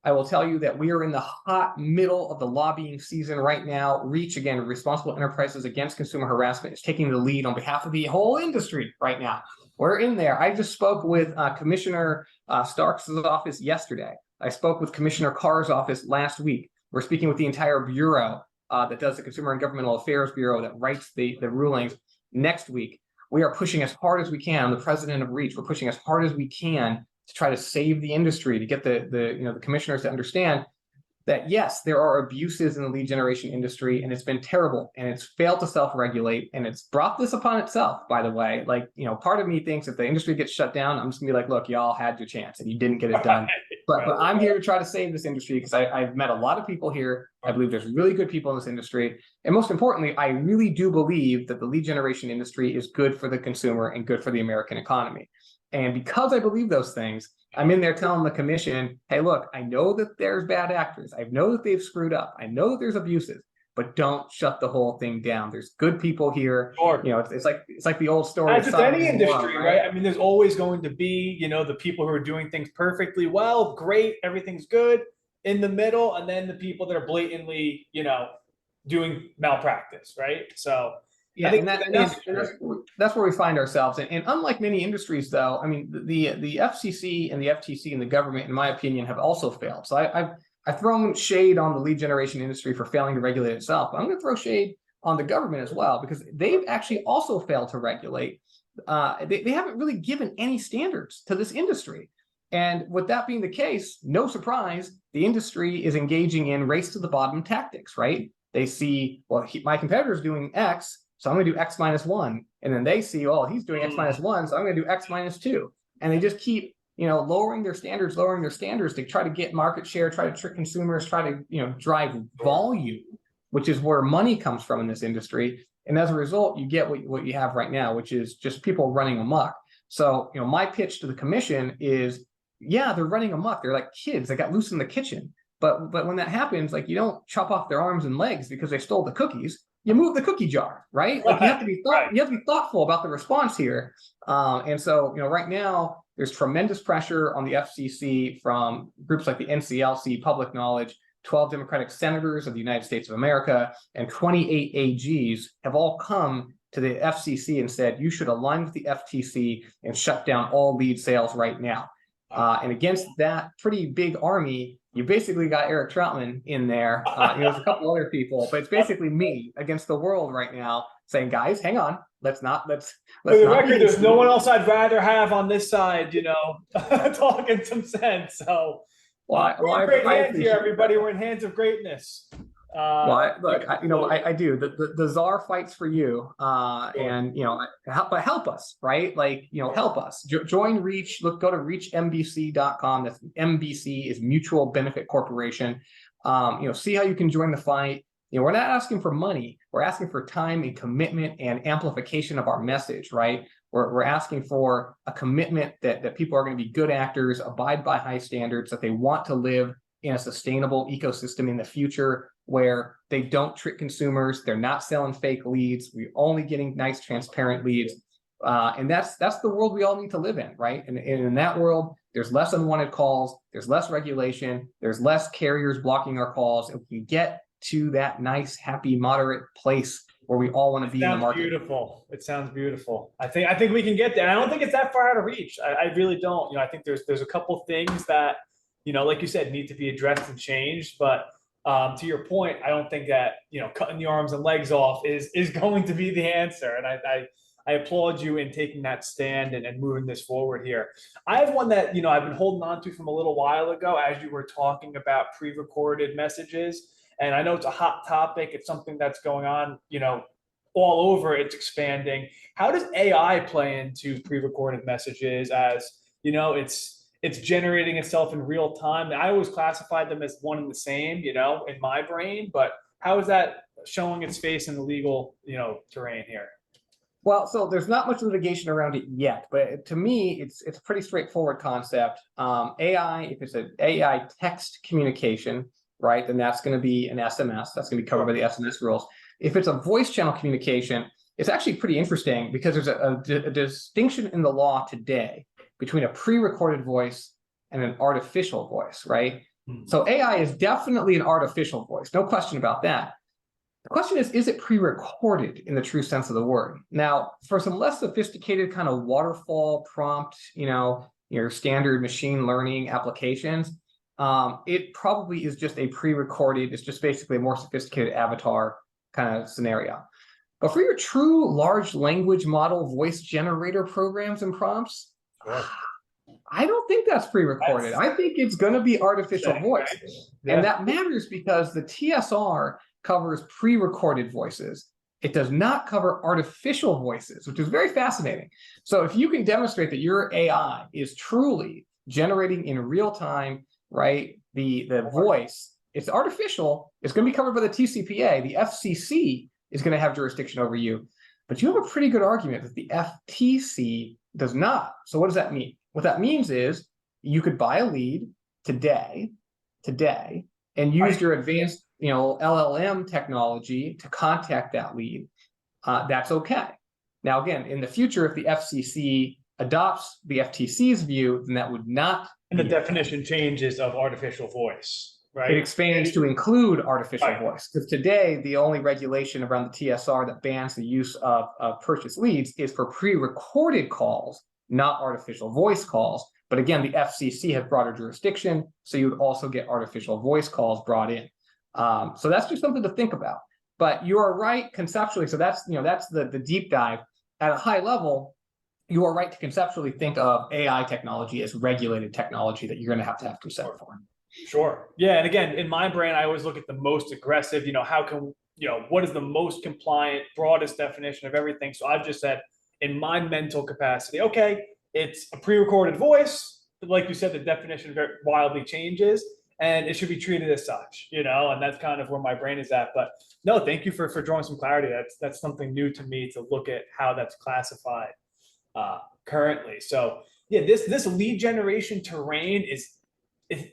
I will tell you that we are in the hot middle of the lobbying season right now. Reach, again, Responsible Enterprises Against Consumer Harassment, is taking the lead on behalf of the whole industry right now. We're in there. I just spoke with Commissioner Starks' office yesterday. I spoke with Commissioner Carr's office last week. We're speaking with the entire bureau that does the Consumer and Governmental Affairs Bureau that writes the rulings next week. We are pushing as hard as we can. I'm the president of Reach. We're pushing as hard as we can to try to save the industry, to get the commissioners to understand that, yes, there are abuses in the lead generation industry, and it's been terrible, and it's failed to self-regulate, and it's brought this upon itself, by the way. Like, part of me thinks if the industry gets shut down, I'm just gonna be like, look, y'all had your chance and you didn't get it done. But I'm here to try to save this industry because I've met a lot of people here. I believe there's really good people in this industry. And most importantly, I really do believe that the lead generation industry is good for the consumer and good for the American economy. And because I believe those things, I'm in there telling the commission, hey, look, I know that there's bad actors. I know that they've screwed up. I know that there's abuses, but don't shut the whole thing down. There's good people here. Sure. It's like the old story. As with any industry, right? I mean, there's always going to be, the people who are doing things perfectly well, great, everything's good in the middle, and then the people that are blatantly, doing malpractice, right? So yeah, and that's where we find ourselves. And unlike many industries, though, I mean, the FCC and the FTC and the government, in my opinion, have also failed. So I've thrown shade on the lead generation industry for failing to regulate itself. But I'm going to throw shade on the government as well, because they've actually also failed to regulate. They haven't really given any standards to this industry. And with that being the case, no surprise, the industry is engaging in race to the bottom tactics, right? They see, well, my competitor's doing X, so I'm going to do X minus 1. And then they see, oh, he's doing X minus 1, so I'm going to do X minus 2. And they just keep, lowering their standards to try to get market share, try to trick consumers, try to, drive volume, which is where money comes from in this industry. And as a result, you get what you have right now, which is just people running amok. So, my pitch to the commission is, yeah, they're running amok. They're like kids that got loose in the kitchen. But when that happens, like, you don't chop off their arms and legs because they stole the cookies. You move the cookie jar, right? Like, you have to be thoughtful about the response here. And so, right now, there's tremendous pressure on the FCC from groups like the NCLC, Public Knowledge, 12 Democratic senators of the United States of America, and 28 AGs have all come to the FCC and said, you should align with the FTC and shut down all lead sales right now. And against that pretty big army, you basically got Eric Troutman in there. There's a couple other people, but it's basically me against the world right now saying, guys, hang on. Let's For the record, there's no one else I'd rather have on this side, talking some sense. So we're in great hands here, everybody. We're in hands of greatness. I do. The czar fights for you, and but help us, right? Like, help us. Join Reach. Go to reachmbc.com. That's MBC is Mutual Benefit Corporation. See how you can join the fight. We're not asking for money. We're asking for time and commitment and amplification of our message, right? We're asking for a commitment that people are going to be good actors, abide by high standards, that they want to live in a sustainable ecosystem in the future where they don't trick consumers. They're not selling fake leads. We're only getting nice, transparent leads. And that's the world we all need to live in, right? And in that world, there's less unwanted calls, there's less regulation, there's less carriers blocking our calls, and we can get to that nice, happy, moderate place where we all want to be in the market. Beautiful. It sounds beautiful. I think we can get there. I don't think it's that far out of reach. I really don't. You know, I think there's a couple things that, you know, like you said, need to be addressed and changed. But to your point, I don't think that, you know, cutting the arms and legs off is going to be the answer. And I applaud you in taking that stand and moving this forward here. I have one that, you know, I've been holding on to from a little while ago as you were talking about pre-recorded messages. And I know it's a hot topic. It's something that's going on, you know, all over. It's expanding. How does AI play into pre-recorded messages as, you know, it's generating itself in real time? I always classified them as one and the same, you know, in my brain, but how is that showing its face in the legal, you know, terrain here? Well, so there's not much litigation around it yet, but to me, it's a pretty straightforward concept. AI, if it's an AI text communication, right, then that's going to be an SMS. That's going to be covered by the SMS rules. If it's a voice channel communication, it's actually pretty interesting because there's a distinction in the law today between a pre-recorded voice and an artificial voice, right? So AI is definitely an artificial voice, no question about that. The question is it pre-recorded in the true sense of the word? Now, for some less sophisticated kind of waterfall prompt, you know, your standard machine learning applications, it probably is just a pre-recorded, it's just basically a more sophisticated avatar kind of scenario. But for your true large language model voice generator programs and prompts, sure, I don't think that's pre-recorded. I think it's going to be artificial voice. Right? Yeah. And that matters because the TSR covers pre-recorded voices. It does not cover artificial voices, which is very fascinating. So if you can demonstrate that your AI is truly generating in real time, right, the voice, it's artificial, it's going to be covered by the TCPA. The FCC is going to have jurisdiction over you. But you have a pretty good argument that the FTC does not. So what does that mean? What that means is you could buy a lead today, and use your advanced, you know, LLM technology to contact that lead. That's okay. Now, again, in the future, if the FCC adopts the FTC's view, then that would not. And the definition changes of artificial voice, right? It expands to include artificial voice. Because today, the only regulation around the TSR that bans the use of purchase leads is for pre-recorded calls, not artificial voice calls. But again, the FCC has broader jurisdiction, so you would also get artificial voice calls brought in. So that's just something to think about. But you are right conceptually. So that's, you know, that's the deep dive. At a high level, you are right to conceptually think of AI technology as regulated technology that you're going to have consent for. Sure. Yeah. And again, in my brain, I always look at the most aggressive, you know, how can, you know, what is the most compliant, broadest definition of everything? So I've just said in my mental capacity, okay, it's a pre-recorded voice. Like you said, the definition very wildly changes and it should be treated as such, you know, and that's kind of where my brain is at. But no, thank you for drawing some clarity. That's something new to me to look at how that's classified currently. So yeah, this lead generation terrain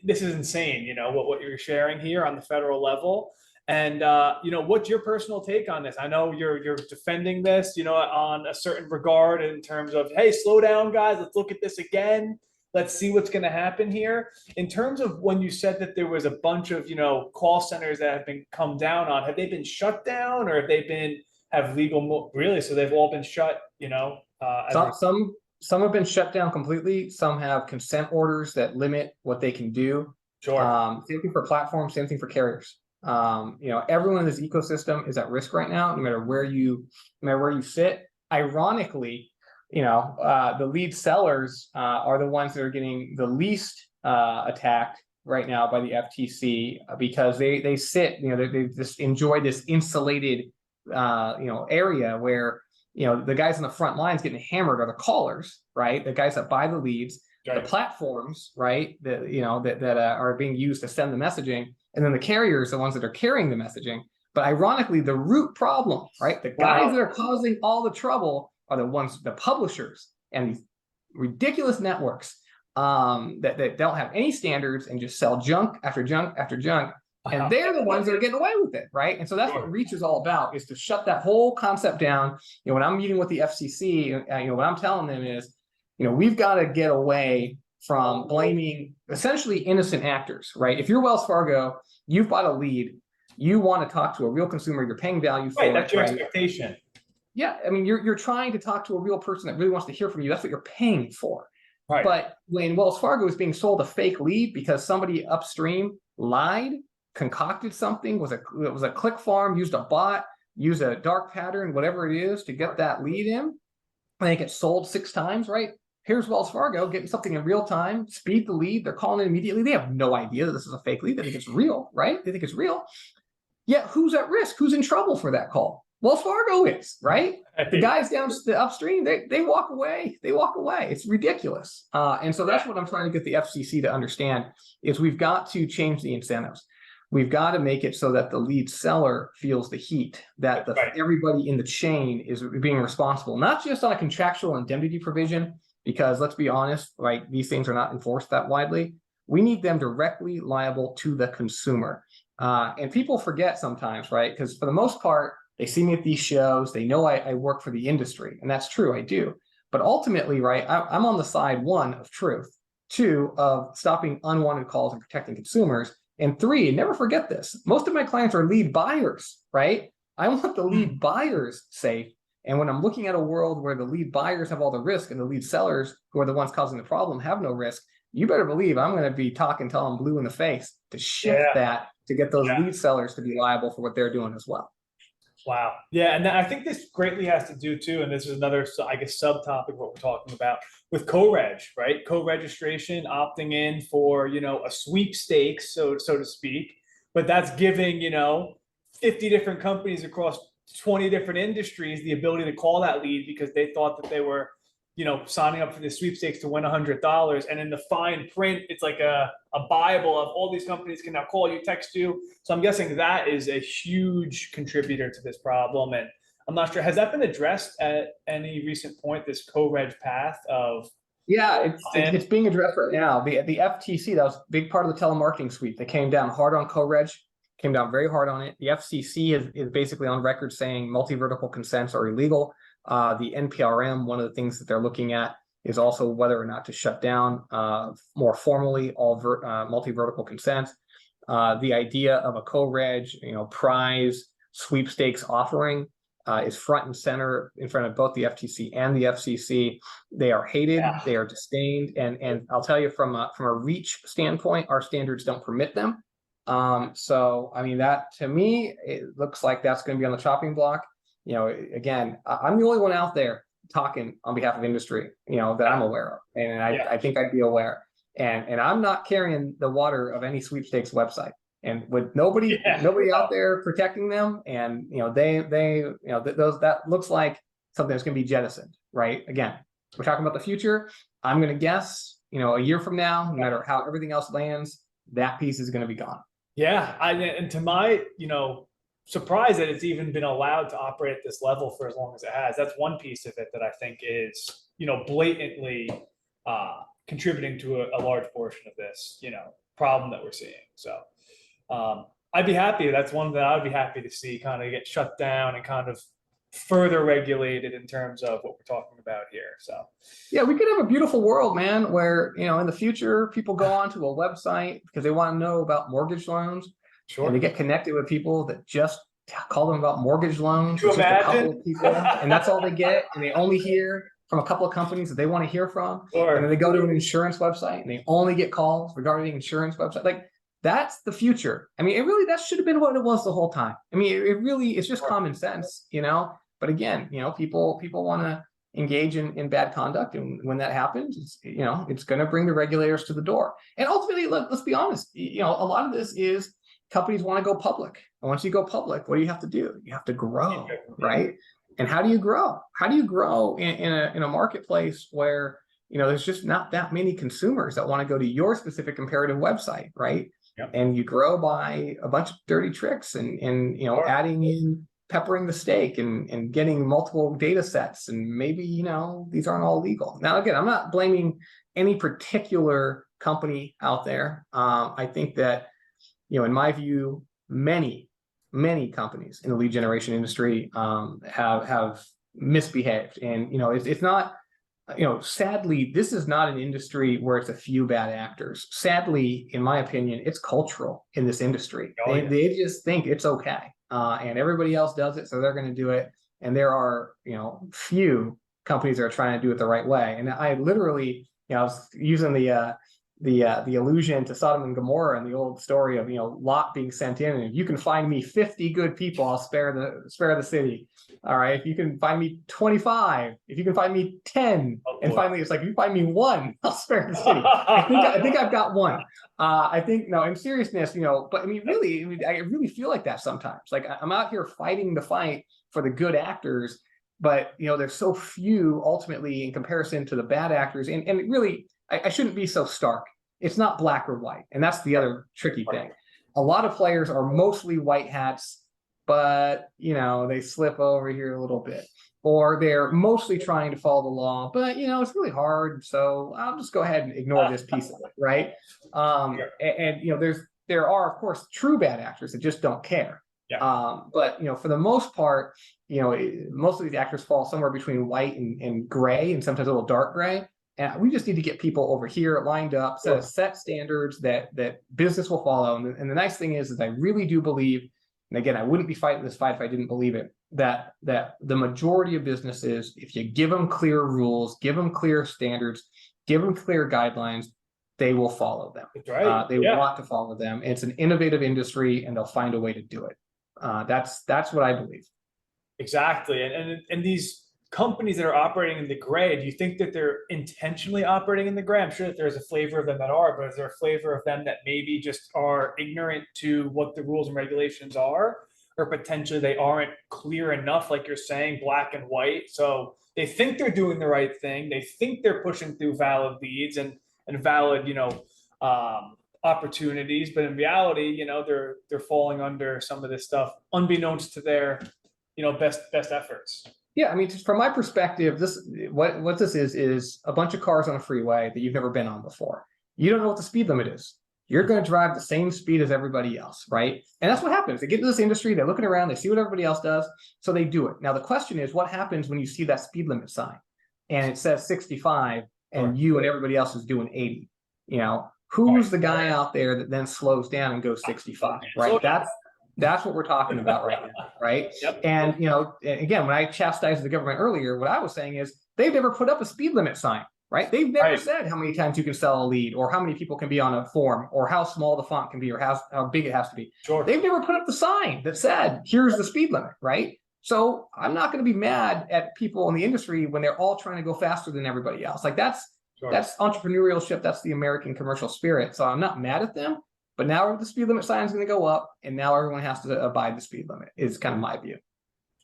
this is insane, you know, what you're sharing here on the federal level. And, you know, what's your personal take on this? I know you're defending this, you know, on a certain regard in terms of, hey, slow down, guys. Let's look at this again. Let's see what's going to happen here. In terms of when you said that there was a bunch of, you know, call centers that have been come down on, have they been shut down or have they have legal, really? So they've all been shut, you know? Some have been shut down completely. Some have consent orders that limit what they can do. Sure. Same thing for platforms, same thing for carriers. You know, everyone in this ecosystem is at risk right now, no matter where you sit. Ironically, you know, the lead sellers are the ones that are getting the least attacked right now by the FTC because they sit, you know, they just enjoy this insulated, you know, area where, you know, the guys on the front lines getting hammered are the callers, right? The guys that buy the leads, right. The platforms, right? That, you know, that are being used to send the messaging, and then the carriers, the ones that are carrying the messaging. But ironically, the root problem, right? The guys that are causing all the trouble are the ones, the publishers and these ridiculous networks that don't have any standards and just sell junk after junk after junk. And they're the ones that are getting away with it, right? And so that's what Reach is all about, is to shut that whole concept down. You know, when I'm meeting with the FCC, you know, what I'm telling them is, you know, we've got to get away from blaming essentially innocent actors, right? If you're Wells Fargo, you've bought a lead, you want to talk to a real consumer, you're paying value for Right, it, that's your right? expectation. Yeah, I mean, you're trying to talk to a real person that really wants to hear from you. That's what you're paying for. Right. But when Wells Fargo is being sold a fake lead because somebody upstream lied, concocted something, it was a click farm, used a bot, used a dark pattern, whatever it is to get that lead in, and it gets sold 6 times, right? Here's Wells Fargo getting something in real time, speed the lead, they're calling it immediately. They have no idea that this is a fake lead. They think it's real, right? They think it's real. Yet who's at risk? Who's in trouble for that call? Wells Fargo is, right? The guys down the upstream, they walk away. They walk away. It's ridiculous. And so that's what I'm trying to get the FCC to understand is we've got to change the incentives. We've got to make it so that the lead seller feels the heat, that everybody in the chain is being responsible, not just on a contractual indemnity provision, because let's be honest, right? These things are not enforced that widely. We need them directly liable to the consumer. And people forget sometimes, right? Because for the most part, they see me at these shows. They know I work for the industry, and that's true. I do. But ultimately, right, I'm on the side, 1, of truth, 2, of stopping unwanted calls and protecting consumers, and 3, never forget this. Most of my clients are lead buyers, right? I want the lead buyers safe. And when I'm looking at a world where the lead buyers have all the risk and the lead sellers, who are the ones causing the problem, have no risk, you better believe I'm going to be talking till I'm blue in the face to shift that, to get those lead sellers to be liable for what they're doing as well. Wow. Yeah. And I think this greatly has to do too, and this is another, I guess, subtopic of what we're talking about with co-reg, right? Co-registration, opting in for, a sweepstakes, so to speak, but that's giving, 50 different companies across 20 different industries the ability to call that lead because they thought that they were, signing up for the sweepstakes to win $100. And in the fine print, it's like a Bible of all these companies can now call you, text you. So I'm guessing that is a huge contributor to this problem. And I'm not sure, has that been addressed at any recent point, this co-reg path of? Yeah, it's being addressed right now. The FTC, that was a big part of the telemarketing suite. They came down hard on co-reg, came down very hard on it. The FCC is basically on record saying multi-vertical consents are illegal. The NPRM, one of the things that they're looking at is also whether or not to shut down more formally all multi-vertical consents. The idea of a co-reg, prize sweepstakes offering is front and center in front of both the FTC and the FCC. They are hated, they are disdained, and I'll tell you from a reach standpoint, our standards don't permit them. So I mean, that to me, it looks like that's going to be on the chopping block. Again, I'm the only one out there talking on behalf of industry, that I'm aware of. And I think I'd be aware. And I'm not carrying the water of any sweepstakes website. And with nobody out there protecting them, and that looks like something that's going to be jettisoned, right? Again, we're talking about the future. I'm going to guess, a year from now, no matter how everything else lands, that piece is going to be gone. Yeah, and to my, surprised that it's even been allowed to operate at this level for as long as it has. That's one piece of it that I think is, blatantly contributing to a large portion of this, problem that we're seeing. So I'd be happy. That's one that I'd be happy to see kind of get shut down and kind of further regulated in terms of what we're talking about here. So yeah, we could have a beautiful world, man, where, in the future, people go onto a website because they want to know about mortgage loans. Sure. And they get connected with people that just call them about mortgage loans. It's just a couple of people, and that's all they get. And they only hear from a couple of companies that they want to hear from. Sure. And then they go to an insurance website and they only get calls regarding insurance website. Like, that's the future. I mean, that should have been what it was the whole time. I mean, it's just common sense, But again, people want to engage in bad conduct, and when that happens, it's going to bring the regulators to the door. And ultimately, let's be honest, a lot of this is companies want to go public. And once you go public, what do you have to do? You have to grow, right? And how do you grow? How do you grow in a marketplace where, there's just not that many consumers that want to go to your specific comparative website, right? Yep. And you grow by a bunch of dirty tricks and adding in, peppering the steak and getting multiple data sets. And maybe, these aren't all legal. Now, again, I'm not blaming any particular company out there. I think that, in my view, many companies in the lead generation industry have misbehaved, and it's not sadly, this is not an industry where it's a few bad actors. Sadly, in my opinion, it's cultural in this industry. Oh, yeah. They just think it's okay, and everybody else does it, so they're going to do it. And there are, few companies that are trying to do it the right way. And I literally, I was using the allusion to Sodom and Gomorrah and the old story of Lot being sent in, and if you can find me 50 good people, I'll spare the city. All right, if you can find me 25, if you can find me 10, and finally it's like, if you find me one, I'll spare the city. I think I've got one. I think, no, in seriousness, but I mean, really, I really feel like that sometimes. Like, I'm out here fighting the fight for the good actors, but there's so few ultimately in comparison to the bad actors, and really, I shouldn't be so stark. It's not black or white. And that's the other tricky thing. A lot of players are mostly white hats, but, they slip over here a little bit. Or they're mostly trying to follow the law, but, it's really hard. So I'll just go ahead and ignore this piece of it, right? There are, of course, true bad actors that just don't care. Yeah. But, for the most part, most of these actors fall somewhere between white and gray, and sometimes a little dark gray. And we just need to get people over here lined up, set standards that business will follow. And the nice thing is I really do believe, and again, I wouldn't be fighting this fight if I didn't believe it, that the majority of businesses, if you give them clear rules, give them clear standards, give them clear guidelines, they will follow them. That's right. They want to follow them. It's an innovative industry, and they'll find a way to do it. That's what I believe. Exactly. And these companies that are operating in the gray, do you think that they're intentionally operating in the gray? I'm sure that there's a flavor of them that are, but is there a flavor of them that maybe just are ignorant to what the rules and regulations are, or potentially they aren't clear enough, like you're saying, black and white? So they think they're doing the right thing. They think they're pushing through valid leads and valid, opportunities, but in reality, they're falling under some of this stuff unbeknownst to their, best efforts. Yeah, I mean, just from my perspective, what this is a bunch of cars on a freeway that you've never been on before. You don't know what the speed limit is. You're going to drive the same speed as everybody else, right? And that's what happens. They get into this industry, they're looking around, they see what everybody else does, so they do it. Now, the question is, what happens when you see that speed limit sign and it says 65 and you and everybody else is doing 80? Who's the guy out there that then slows down and goes 65, right? That's what we're talking about right now, right? Yep. And, again, when I chastised the government earlier, what I was saying is they've never put up a speed limit sign, right? They've never said how many times you can sell a lead, or how many people can be on a form, or how small the font can be, or how big it has to be. Sure. They've never put up the sign that said, here's the speed limit, right? So I'm not going to be mad at people in the industry when they're all trying to go faster than everybody else. Like that's entrepreneurship. That's the American commercial spirit. So I'm not mad at them. But now the speed limit sign is going to go up, and now everyone has to abide the speed limit, is kind of my view.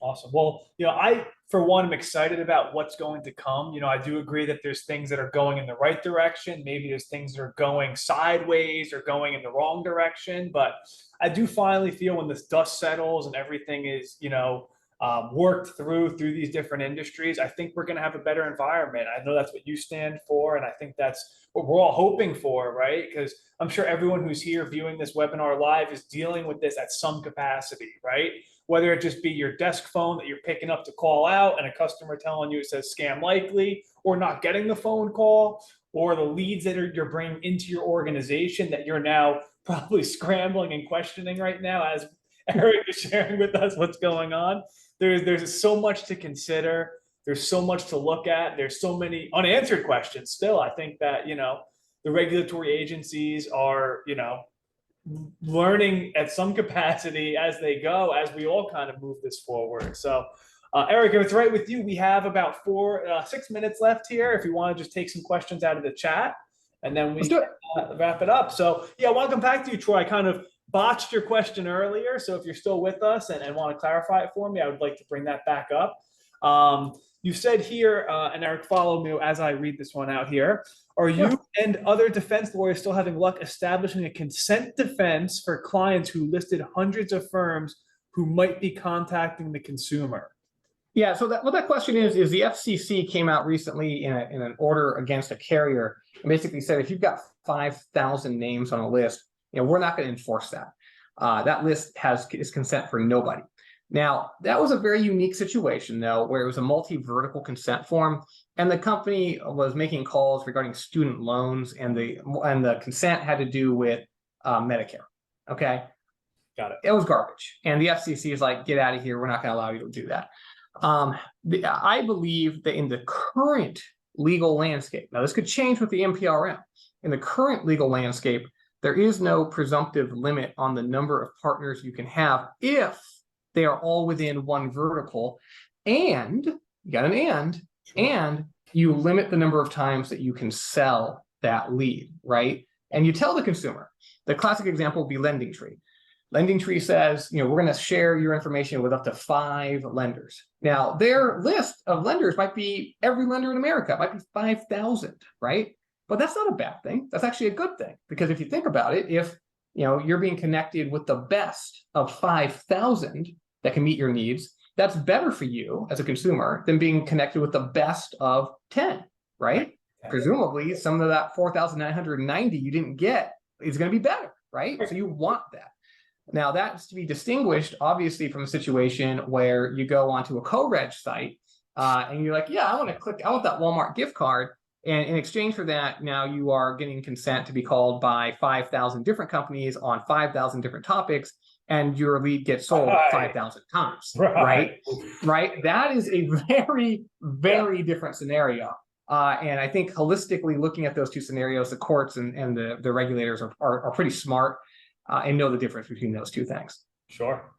Awesome. Well, I, for one, am excited about what's going to come. I do agree that there's things that are going in the right direction. Maybe there's things that are going sideways or going in the wrong direction. But I do finally feel when this dust settles and everything is, worked through these different industries, I think we're going to have a better environment. I know that's what you stand for, and I think that's what we're all hoping for, right? Because I'm sure everyone who's here viewing this webinar live is dealing with this at some capacity, right? Whether it just be your desk phone that you're picking up to call out and a customer telling you it says scam likely, or not getting the phone call, or the leads that you're bringing into your organization that you're now probably scrambling and questioning right now as Eric is sharing with us what's going on. There's so much to consider. There's so much to look at. There's so many unanswered questions still. I think that, the regulatory agencies are, learning at some capacity as they go, as we all kind of move this forward. So, Eric, if it's right with you, we have about 6 minutes left here. If you want to just take some questions out of the chat, and then we can wrap it up. So, yeah, I want to come back to you, Troy. I kind of botched your question earlier. So if you're still with us and want to clarify it for me, I would like to bring that back up. You said here, and Eric, follow me as I read this one out here. Are you and other defense lawyers still having luck establishing a consent defense for clients who listed hundreds of firms who might be contacting the consumer? Yeah, so what that question is the FCC came out recently in an order against a carrier and basically said, if you've got 5,000 names on a list, we're not going to enforce that. That list is consent for nobody. Now, that was a very unique situation, though, where it was a multi-vertical consent form, and the company was making calls regarding student loans, and the consent had to do with Medicare. Okay, Got it. it was garbage, and the FCC is like, "Get out of here! We're not going to allow you to do that." I believe that in the current legal landscape, now this could change with the NPRM. In the current legal landscape, there is no presumptive limit on the number of partners you can have if they are all within one vertical, and you got an and you limit the number of times that you can sell that lead, right? And you tell the consumer. The classic example would be LendingTree. LendingTree says, we're going to share your information with up to 5 lenders. Now, their list of lenders might be every lender in America. It might be 5,000, right? But that's not a bad thing. That's actually a good thing, because if you think about it, if you're being connected with the best of 5,000 that can meet your needs, that's better for you as a consumer than being connected with the best of 10, right? Presumably, some of that 4,990 you didn't get is going to be better, right? So you want that. Now, that's to be distinguished, obviously, from a situation where you go onto a co-reg site and you're like, I want that Walmart gift card. And in exchange for that, now you are getting consent to be called by 5,000 different companies on 5,000 different topics, and your lead gets sold 5,000 times, right? That is a very, very different scenario. And I think holistically looking at those two scenarios, the courts and the regulators are pretty smart and know the difference between those two things. Sure.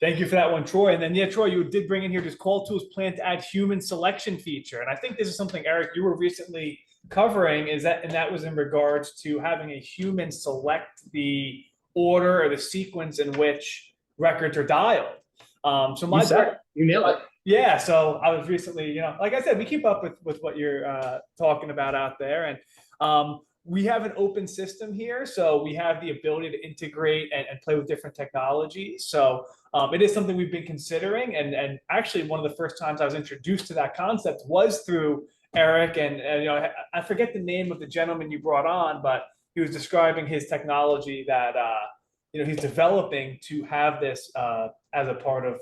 Thank you for that one, Troy. And then, Troy, you did bring in here, does CallTools plan to add human selection feature? And I think this is something, Eric, you were recently covering, and that was in regards to having a human select the order or the sequence in which records are dialed. You nailed it. Yeah, so I was recently, like I said, we keep up with what you're talking about out there, and we have an open system here, so we have the ability to integrate and play with different technologies. So it is something we've been considering, and actually one of the first times I was introduced to that concept was through Eric, and I forget the name of the gentleman you brought on, but he was describing his technology that he's developing to have this as a part of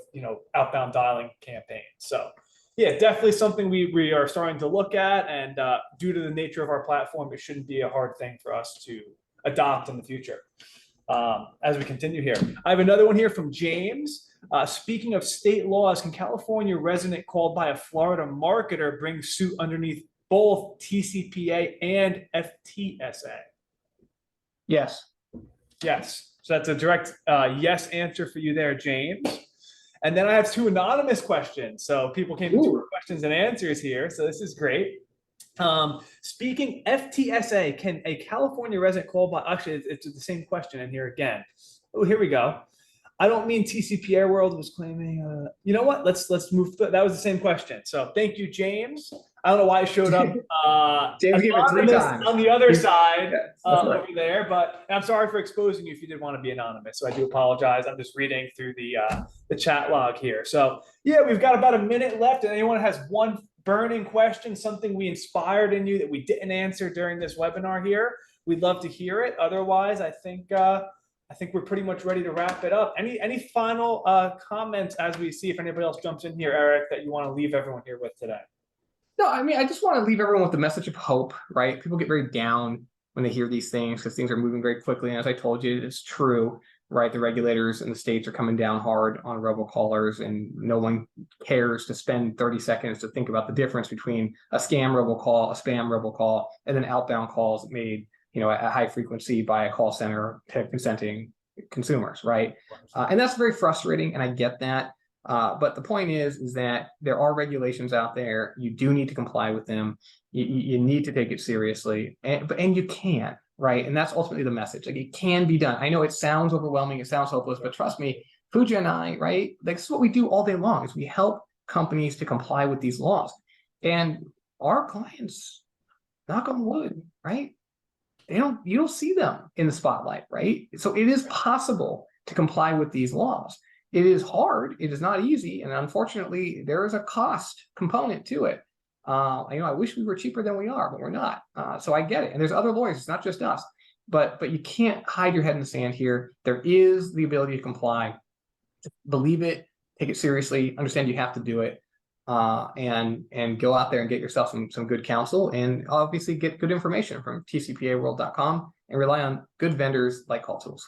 outbound dialing campaigns. So yeah, definitely something we are starting to look at, and due to the nature of our platform, it shouldn't be a hard thing for us to adopt in the future. As we continue here, I have another one here from James. Speaking of state laws, can California resident called by a Florida marketer bring suit underneath both TCPA and FTSA? Yes. Yes. So that's a direct yes answer for you there, James. And then I have 2 anonymous questions. So people came to do questions and answers here. So this is great. Speaking FTSA, can a California resident call by, actually, it's the same question in here again. Oh, here we go. I don't mean TCPA World was claiming, you know what? Let's move. That was the same question. So thank you, James. I don't know why it showed up James gave it 3 times on the other side right. over there, but I'm sorry for exposing you if you did want to be anonymous. So I do apologize. I'm just reading through the chat log here. So yeah, we've got about a minute left, and anyone has one burning question, something we inspired in you that we didn't answer during this webinar here, we'd love to hear it. Otherwise, I think we're pretty much ready to wrap it up. Any final comments as we see if anybody else jumps in here, Eric, that you want to leave everyone here with today? No, I mean, I just want to leave everyone with the message of hope, right? People get very down when they hear these things because things are moving very quickly. And as I told you, it's true, right? The regulators in the states are coming down hard on robocallers, and no one cares to spend 30 seconds to think about the difference between a scam robocall, a spam robocall, and then outbound calls made, at high frequency by a call center to consenting consumers, right? And that's very frustrating, and I get that. But the point is that there are regulations out there. You do need to comply with them. You need to take it seriously, and you can, right? And that's ultimately the message. Like, it can be done. I know it sounds overwhelming, it sounds hopeless, but trust me, Pooja and I, right? Like, this is what we do all day long, is we help companies to comply with these laws. And our clients, knock on wood, right? You don't see them in the spotlight, right? So it is possible to comply with these laws. It is hard. It is not easy. And unfortunately, there is a cost component to it. I wish we were cheaper than we are, but we're not. So I get it. And there's other lawyers. It's not just us. But you can't hide your head in the sand here. There is the ability to comply. Believe it. take it seriously, understand you have to do it, and go out there and get yourself some good counsel, and obviously get good information from tcpaworld.com, and rely on good vendors like CallTools.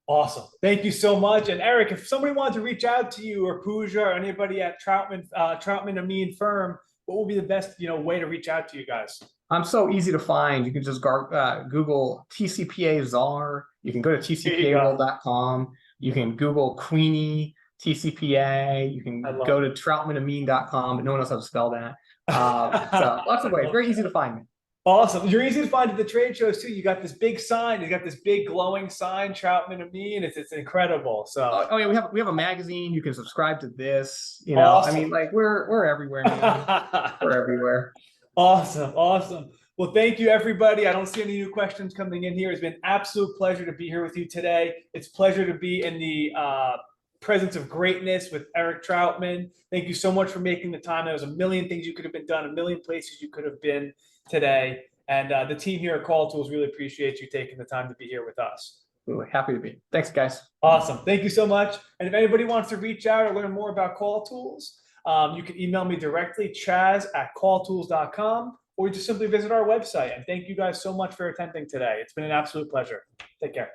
Awesome. Thank you so much. And Eric, if somebody wanted to reach out to you, or Pooja, or anybody at Troutman Amin firm, what would be the best, way to reach out to you guys? I'm so easy to find. You can just Google TCPA czar. You can go to tcpaworld.com. You can Google Queenie TCPA. You can go to troutmanamin.com, but no one knows how to spell that. So lots of ways. Very easy to find me. Awesome. You're easy to find at the trade shows too. You got this big sign. You got this big glowing sign, Troutman Amin. It's incredible. So oh yeah, we have a magazine. You can subscribe to this. Awesome. I mean, like we're everywhere, man. We're everywhere. Awesome. Awesome. Well, thank you, everybody. I don't see any new questions coming in here. It's been an absolute pleasure to be here with you today. It's a pleasure to be in the presence of greatness with Eric Troutman. Thank you so much for making the time. There was a million things you could have been done, a million places you could have been today. And the team here at CallTools really appreciate you taking the time to be here with us. Really happy to be. Thanks, guys. Awesome. Thank you so much. And if anybody wants to reach out or learn more about CallTools, you can email me directly, chaz@calltools.com, or just simply visit our website. And thank you guys so much for attending today. It's been an absolute pleasure. Take care.